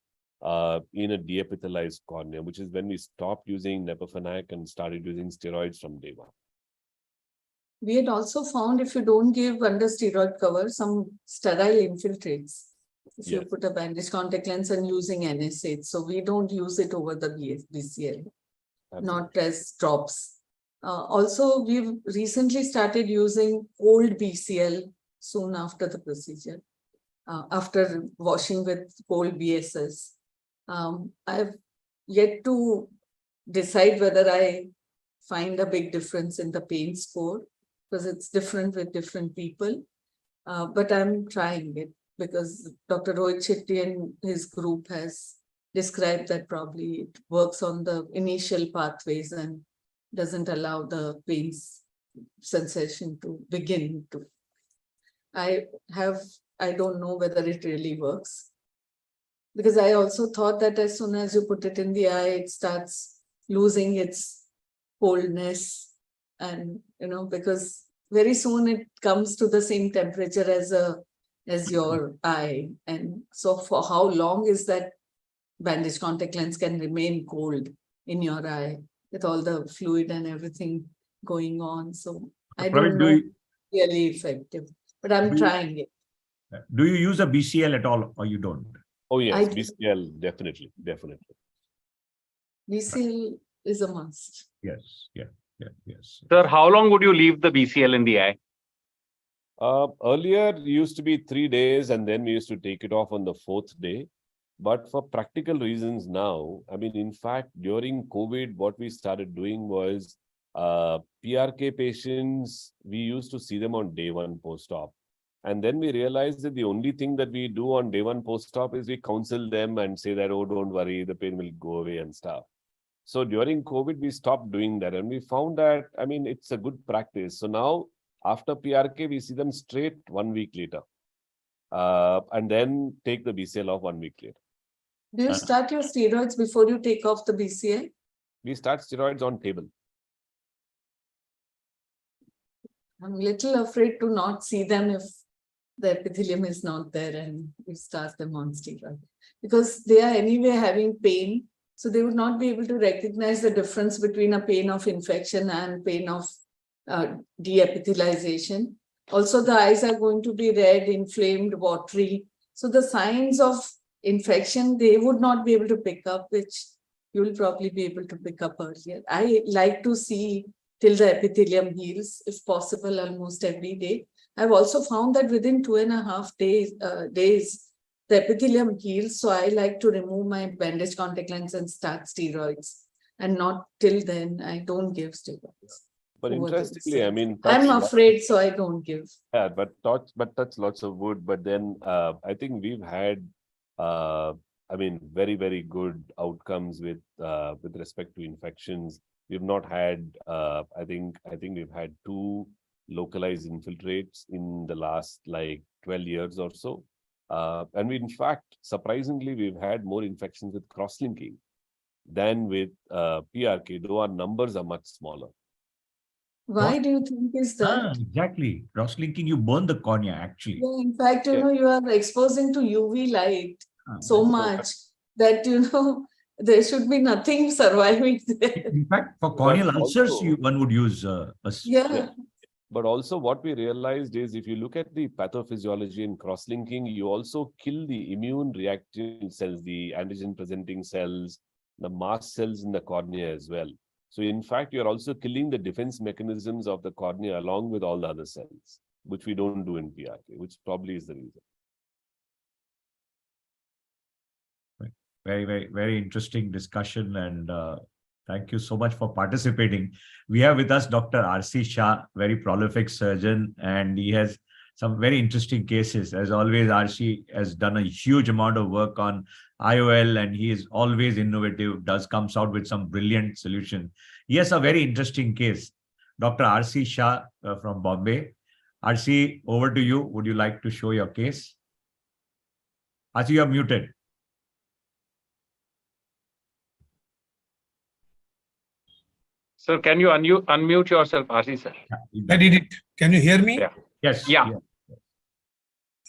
in a deepithelialized cornea, which is when we stopped using nepafenec and started using steroids from day 1. We had also found if you don't give under steroid cover, some sterile infiltrates. If you put a bandage contact lens and using NSAID. So we don't use it over the BCL, not as drops. Also, we've recently started using cold BCL soon after the procedure, after washing with cold BSS. I've yet to decide whether I find a big difference in the pain score because it's different with different people. But I'm trying it because Dr. Rohit Shetty and his group has described that probably it works on the initial pathways and doesn't allow the pain sensation to begin to. I don't know whether it really works. Because I also thought that as soon as you put it in the eye, it starts losing its coldness. And, because very soon it comes to the same temperature as your eye. And so for how long is that bandage contact lens can remain cold in your eye with all the fluid and everything going on. So I don't know really effective, but I'm trying it. Do you use a BCL at all or you don't? Oh yes, BCL, definitely. BCL is a must. Yes. Sir, how long would you leave the BCL in the eye? Earlier, it used to be 3 days and then we used to take it off on the 4th day. But for practical reasons now, I mean, in fact, during COVID, what we started doing was PRK patients, we used to see them on day 1 post-op. And then we realized that the only thing that we do on day 1 post-op is we counsel them and say that, oh, don't worry, the pain will go away and stuff. So during COVID, we stopped doing that. And we found that, I mean, it's a good practice. So now, after PRK, we see them straight 1 week later. And then take the BCL off 1 week later. Do you start your steroids before you take off the BCL? We start steroids on table. I'm a little afraid to not see them if the epithelium is not there and we start them on steroid. Because they are anyway having pain. So they would not be able to recognize the difference between a pain of infection and pain of de-epithelialization. Also, the eyes are going to be red, inflamed, watery. So the signs of infection, they would not be able to pick up, which you will probably be able to pick up earlier. I like to see till the epithelium heals, if possible, almost every day. I've also found that within 2.5 days, the epithelium heals. So I like to remove my bandage contact lens and start steroids. And not till then, I don't give steroids. But interestingly, I mean, I'm afraid, so I don't give. Yeah, but touch lots of wood. But then I think we've had, I mean, very, very good outcomes with respect to infections. We've not had, I think we've had 2 localized infiltrates in the last like 12 years or so. And we, in fact, surprisingly, we've had more infections with cross-linking than with PRK, though our numbers are much smaller. Why do you think is that? Exactly. Cross-linking, you burn the cornea, actually. Yeah, in fact, you know, you are exposing to UV light so much that, there should be nothing surviving there. In fact, for corneal ulcers, one would use Yeah. But also what we realized is if you look at the pathophysiology in cross-linking, you also kill the immune reactive cells, the antigen-presenting cells, the mast cells in the cornea as well. So in fact, you're also killing the defense mechanisms of the cornea along with all the other cells, which we don't do in PRK, which probably is the reason. Very, very, very interesting discussion, and thank you so much for participating. We have with us Dr. R.C. Shah, very prolific surgeon, and he has some very interesting cases. As always, R.C. has done a huge amount of work on IOL, and he is always innovative, comes out with some brilliant solution. He has a very interesting case. Dr. R.C. Shah from Bombay. R.C., over to you. Would you like to show your case? R.C., you are muted. Sir, can you unmute yourself, RC sir? I did it. Can you hear me? Yeah. Yes. Yeah.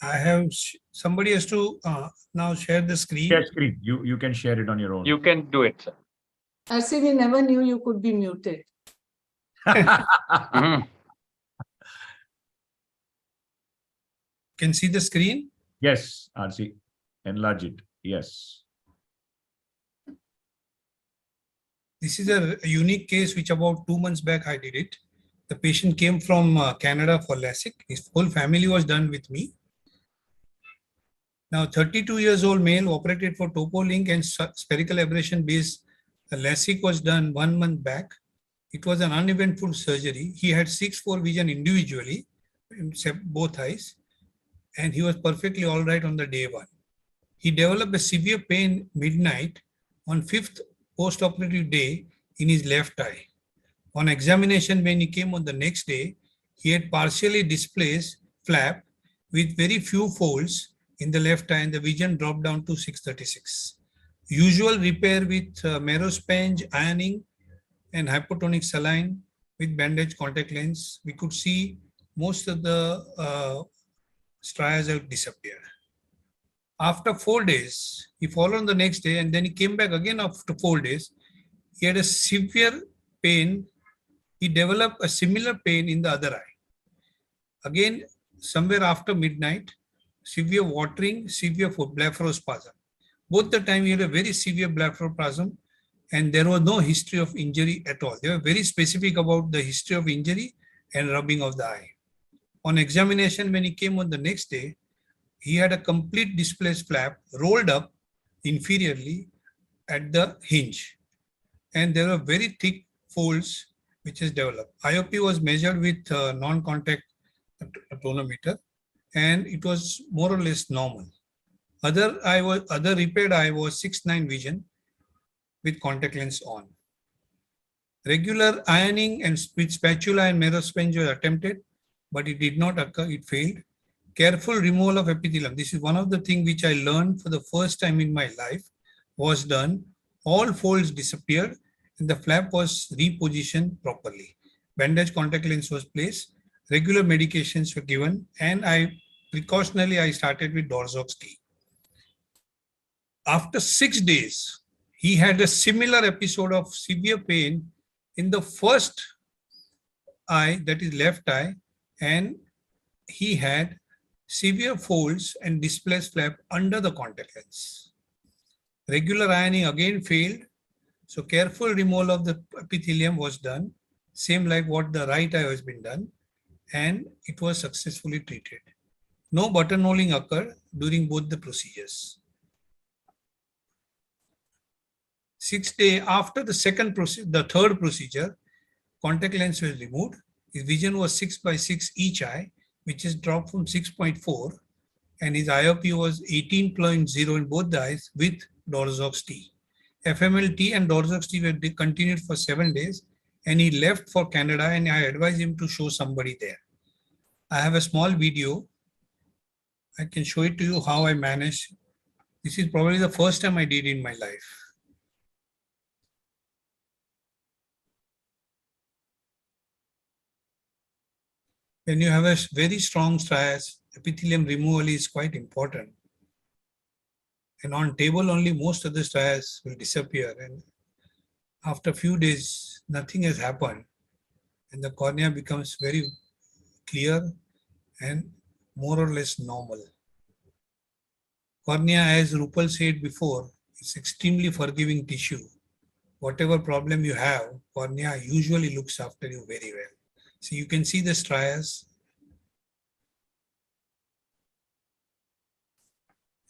I have, somebody has to now share the screen. Share screen. You can share it on your own. You can do it, sir. RC, we never knew you could be muted. Mhm. Can see the screen? Yes, RC. Enlarge it. Yes. This is a unique case which about 2 months back I did it. The patient came from Canada for LASIK. His whole family was done with me. Now 32 years old male operated for topo-link and spherical aberration based LASIK was done 1 month back. It was an uneventful surgery. He had 6/4 vision individually, both eyes, and he was perfectly all right on the day 1. He developed a severe pain midnight on 5th post-operative day in his left eye. On examination, when he came on the next day, he had partially displaced flap with very few folds in the left eye and the vision dropped down to 636. Usual repair with Merospenge, ironing and hypotonic saline with bandage contact lens. We could see most of the striations have disappeared. After 4 days, he followed on the next day and then he came back again after 4 days. He had a severe pain. He developed a similar pain in the other eye. Again, somewhere after midnight, severe watering, severe blepharospasm. Both the time he had a very severe blepharospasm and there was no history of injury at all. They were very specific about the history of injury and rubbing of the eye. On examination, when he came on the next day, he had a complete displaced flap rolled up inferiorly at the hinge. And there were very thick folds which is developed. IOP was measured with non-contact tonometer and it was more or less normal. Other repaired eye was 6/9 vision with contact lens on. Regular ironing and with spatula and Merospenge was attempted, but it did not occur, it failed. Careful removal of epithelium. This is one of the things which I learned for the first time in my life was done. All folds disappeared and the flap was repositioned properly. Bandage contact lens was placed Regular medications were given, and precautionally I started with Dorzox T. After 6 days, he had a similar episode of severe pain in the first eye, that is left eye, and he had severe folds and displaced flap under the contact lens. Regular ironing again failed, so careful removal of the epithelium was done, same like what the right eye has been done, and it was successfully treated. No buttonholing occurred during both the procedures. 6 days after the third procedure, contact lens was removed. His vision was 6/6 each eye, which is dropped from 6.4, and his IOP was 18.0 in both the eyes with Dorzox T. FMLT and Dorzox T were continued for 7 days, and he left for Canada, and I advised him to show somebody there. I have a small video. I can show it to you how I managed. This is probably the first time I did in my life. When you have a very strong striatus, epithelium removal is quite important. And on table only, most of the striatus will disappear. And after a few days, nothing has happened. And the cornea becomes very clear and more or less normal. Cornea, as Rupal said before, is extremely forgiving tissue. Whatever problem you have, cornea usually looks after you very well. So you can see the striatus.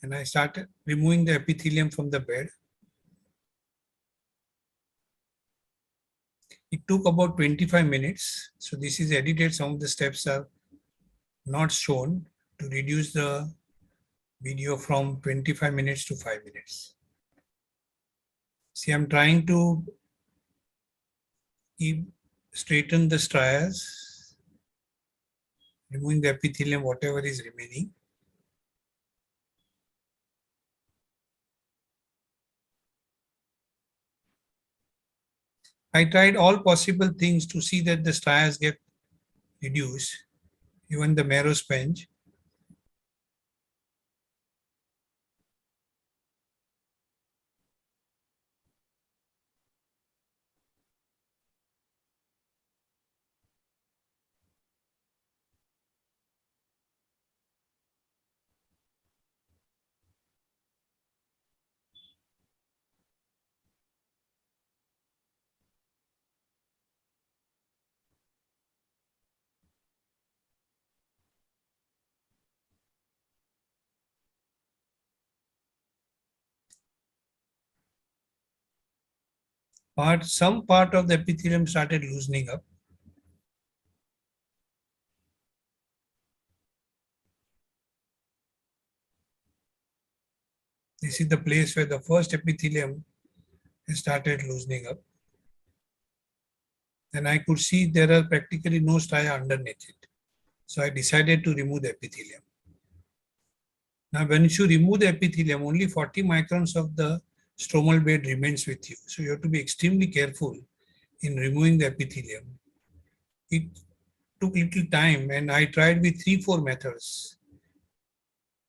And I started removing the epithelium from the bed. It took about 25 minutes. So this is edited. Some of the steps are not shown to reduce the video from 25 minutes to 5 minutes. See, I'm trying to straighten the striatus, removing the epithelium, whatever is remaining. I tried all possible things to see that the striatus get reduced, even the marrow sponge. Some part of the epithelium started loosening up. This is the place where the first epithelium started loosening up. And I could see there are practically no stria underneath it. So I decided to remove the epithelium. Now, when you remove the epithelium, only 40 microns of the stromal bed remains with you. So you have to be extremely careful in removing the epithelium. It took little time, and I tried with 3-4 methods.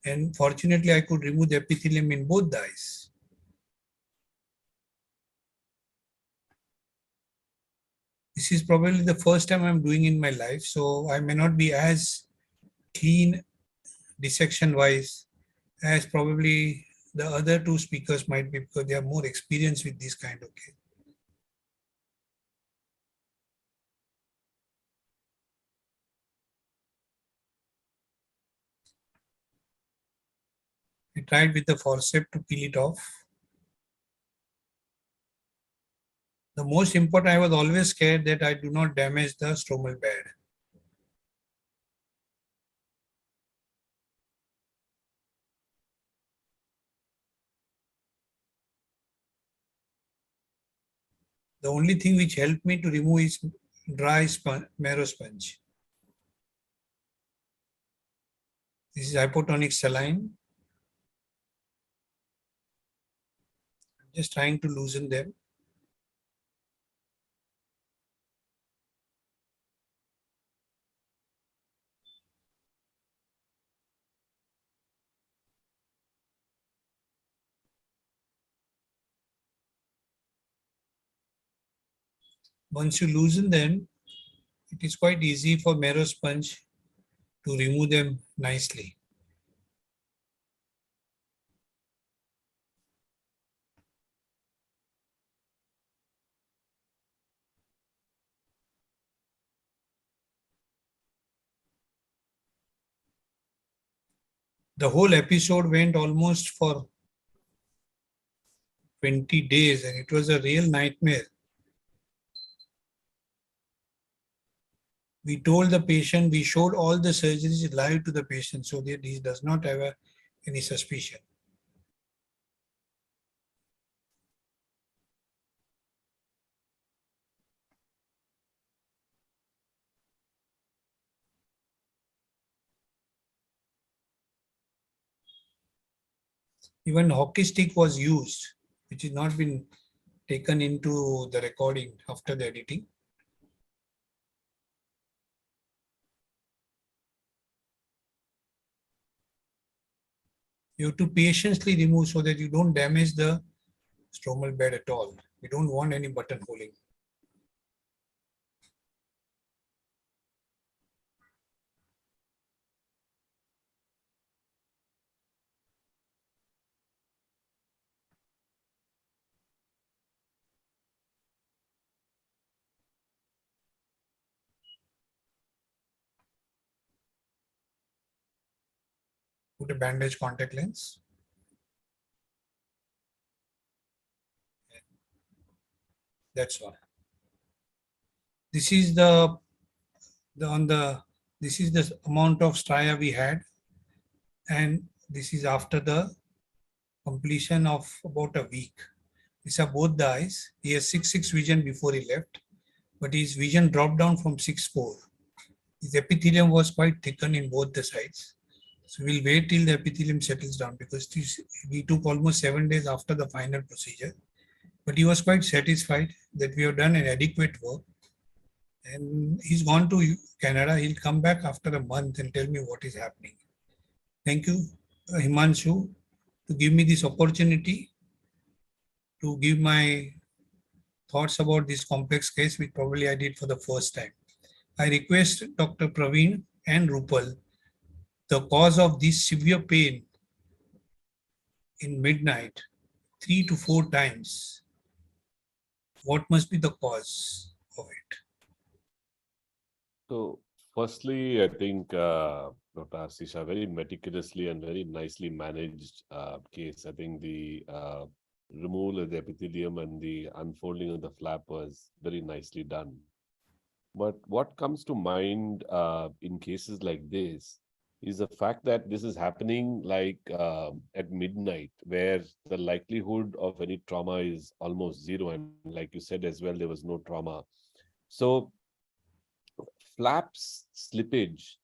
And fortunately, I could remove the epithelium in both the eyes. This is probably the first time I'm doing in my life, so I may not be as clean dissection wise as probably the other two speakers might be, because they are more experienced with this kind of case. I tried with the forceps to peel it off. The most important, I was always scared that I do not damage the stromal bed. The only thing which helped me to remove is dry marrow sponge. This is hypotonic saline. I'm just trying to loosen them. Once you loosen them, it is quite easy for marrow sponge to remove them nicely. The whole episode went almost for 20 days and it was a real nightmare. We told the patient, we showed all the surgeries live to the patient so that he does not have any suspicion. Even hockey stick was used, which has not been taken into the recording after the editing. You have to patiently remove so that you don't damage the stromal bed at all. We don't want any buttonholing. Put a bandage contact lens. That's all. This is the amount of stria we had, and this is after the completion of about a week. These are both the eyes. He has 6.6 vision before he left, but his vision dropped down from 6.4. His epithelium was quite thickened in both the sides. So we'll wait till the epithelium settles down because we took almost 7 days after the final procedure. But he was quite satisfied that we have done an adequate work. And he's gone to Canada. He'll come back after a month and tell me what is happening. Thank you, Himanshu, to give me this opportunity to give my thoughts about this complex case, which probably I did for the first time. I request Dr. Pravin and Rupal, the cause of this severe pain in midnight, 3 to 4 times. What must be the cause of it? So, firstly, I think Dr. R.C. Shah very meticulously and very nicely managed case. I think the removal of the epithelium and the unfolding of the flap was very nicely done. But what comes to mind in cases like this is the fact that this is happening like at midnight, where the likelihood of any trauma is almost zero. And like you said as well, there was no trauma. So flaps slippage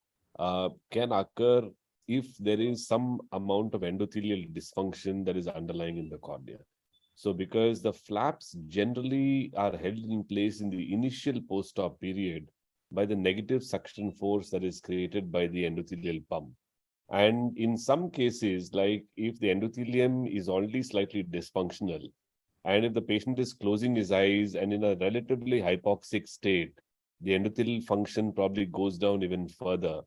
can occur if there is some amount of endothelial dysfunction that is underlying in the cornea. So because the flaps generally are held in place in the initial post-op period by the negative suction force that is created by the endothelial pump. And in some cases, like if the endothelium is already slightly dysfunctional, and if the patient is closing his eyes and in a relatively hypoxic state, the endothelial function probably goes down even further,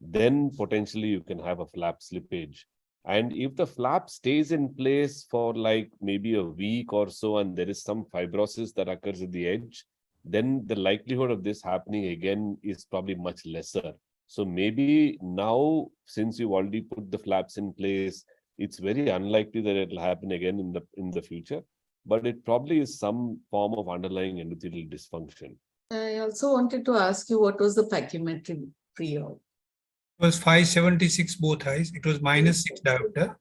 then potentially you can have a flap slippage. And if the flap stays in place for like maybe a week or so, and there is some fibrosis that occurs at the edge, then the likelihood of this happening again is probably much lesser. So maybe now, since you've already put the flaps in place, it's very unlikely that it will happen again in the future. But it probably is some form of underlying endothelial dysfunction. I also wanted to ask you, what was the pachymetry pre-op? It was 576 both eyes. It was -6 diopter.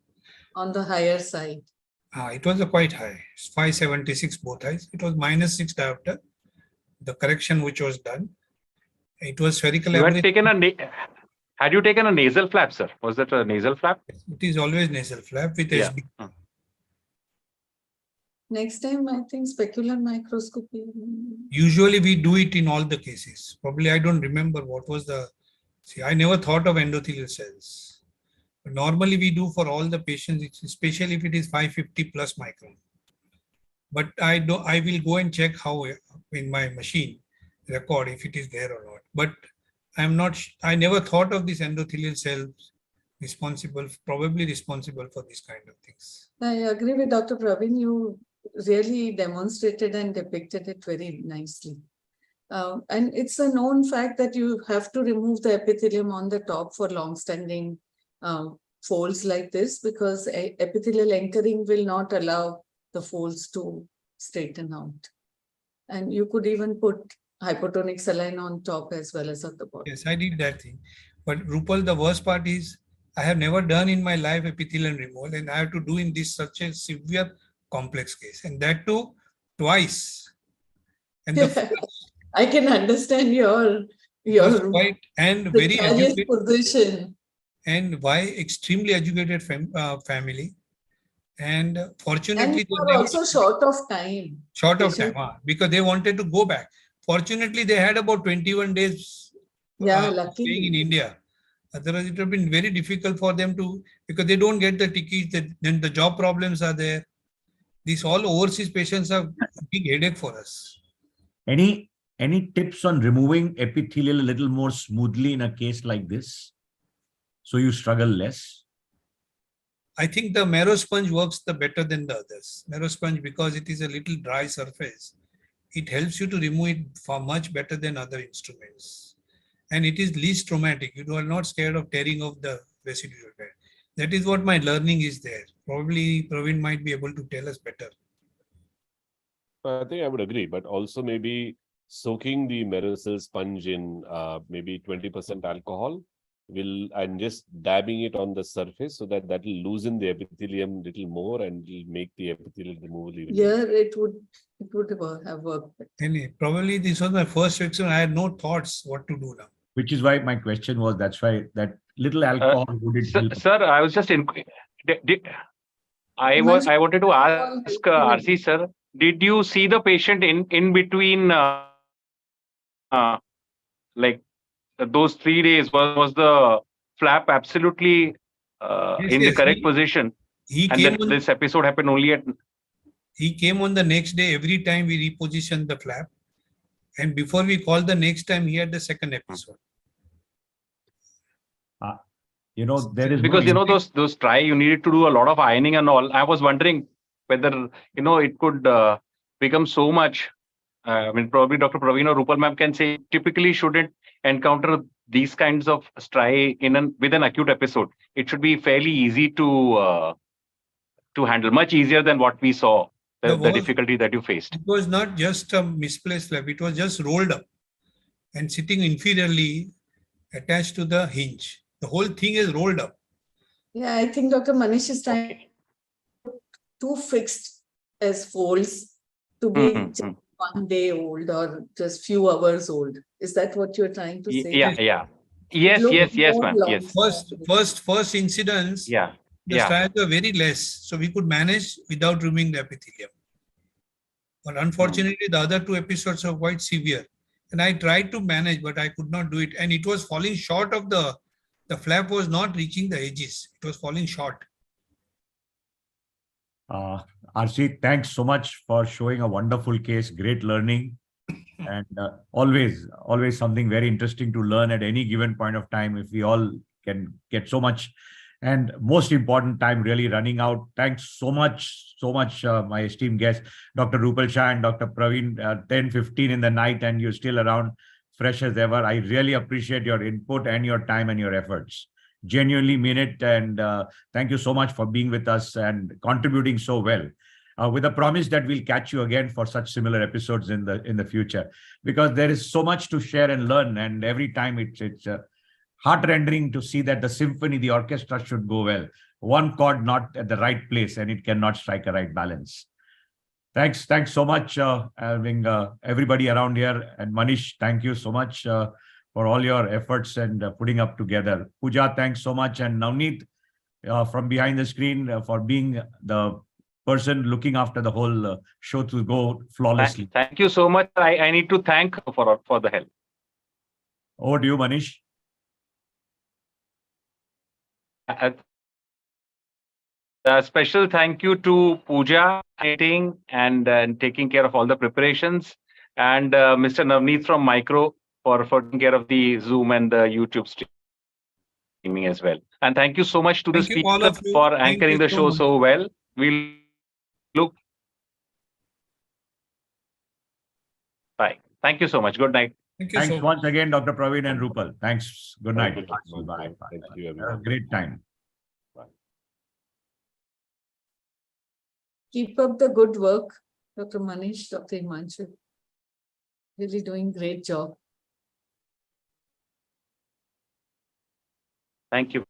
On the higher side. It was quite high. 576 both eyes. It was -6 diopter. The correction which was done. It was spherical. You had taken had you taken a nasal flap, sir? Was that a nasal flap? It is always nasal flap with Yeah. SB. Next time, I think specular microscopy. Usually we do it in all the cases. Probably I don't remember what was the. See, I never thought of endothelial cells. But normally we do for all the patients, especially if it is 550 plus micron. but I will go and check how in my machine record if it is there or not. But I never thought of this endothelial cells probably responsible for this kind of things. I agree with Dr. Pravin. You really demonstrated and depicted it very nicely. And it's a known fact that you have to remove the epithelium on the top for long-standing folds like this, because epithelial anchoring will not allow the folds to straighten out. And you could even put hypotonic saline on top as well as at the bottom. Yes, I did that thing. But Rupal, the worst part is I have never done in my life epithelial removal, and I have to do in this such a severe complex case, and that too twice. And I can understand your quite and very educated position. And why extremely educated family. And fortunately, and they were also short of time. Because they wanted to go back. Fortunately, they had about 21 days staying in India. Otherwise, it would have been very difficult for them to, because they don't get the tickets, then the job problems are there. These all overseas patients are a big headache for us. Any tips on removing epithelial a little more smoothly in a case like this, so you struggle less? I think the marrow sponge works the better than the others. Marrow sponge, because it is a little dry surface, it helps you to remove it far much better than other instruments. And it is least traumatic. You are not scared of tearing off the residual bed. That is what my learning is there. Probably Pravin might be able to tell us better. I think I would agree, but also maybe soaking the Merocel sponge in maybe 20% alcohol and just dabbing it on the surface so that will loosen the epithelium a little more and will make the epithelial removal even easier. It would have worked. Anyway, probably this was my first experience. I had no thoughts what to do now. Which is why my question was, that's why that little alcohol would it help? Sir, I was just I wanted to ask RC sir, did you see the patient in between like those 3 days? Was the flap absolutely in the correct position? This episode happened only at... He came on the next day. Every time we repositioned the flap. And before we called the next time, he had the second episode. There is because those try, you needed to do a lot of ironing and all. I was wondering whether it could become so much. I mean, probably Dr. Pravin or Rupal ma'am can say typically shouldn't encounter these kinds of stri with an acute episode. It should be fairly easy to handle, much easier than what we saw. The difficulty that you faced. It was not just a misplaced flap. It was just rolled up and sitting inferiorly attached to the hinge. The whole thing is rolled up. Yeah, I think Dr. Manish is trying too fixed as folds to be just 1 day old or just few hours old. Is that what you're trying to say? Yeah. Yes, ma'am. Yes. First incidence. Yeah. The striations were very less, so we could manage without removing the epithelium. But unfortunately, the other 2 episodes were quite severe. And I tried to manage, but I could not do it. And it was falling short of the flap was not reaching the edges. It was falling short. RC, thanks so much for showing a wonderful case, great learning. And always something very interesting to learn at any given point of time if we all can get so much. And most important, time really running out. Thanks so much, my esteemed guests, Dr. Rupal Shah and Dr. Pravin, 10:15 in the night, and you're still around, fresh as ever. I really appreciate your input and your time and your efforts. Genuinely mean it. And thank you so much for being with us and contributing so well. With a promise that we'll catch you again for such similar episodes in the future, because there is so much to share and learn. And every time it's heart-rendering to see that the symphony, the orchestra should go well. One chord not at the right place, and it cannot strike a right balance. Thanks so much, having everybody around here. And Manish, thank you so much for all your efforts and putting up together. Pooja, thanks so much. And Navneet from behind the screen for being the person looking after the whole show to go flawlessly. Thank you so much. I need to thank for the help. Over to you, Manish. a special thank you to Pooja editing and taking care of all the preparations, and Mr. Navneet from Micro for taking care of the Zoom and the YouTube streaming as well. And thank you so much to the Thank you, all speaker of you. for Thank anchoring you the so show much. so well. We look. Bye. Thank you so much. Good night. Thank you Thanks so much. once again, Dr. Pravin and Rupal. Thanks. Good night. Thank you, Dr. Bye. Manju. Bye. Thank Bye. you, Have a everyone. great time. Keep up the good work, Dr. Manish, Dr. Himanshu. Really doing great job. Thank you.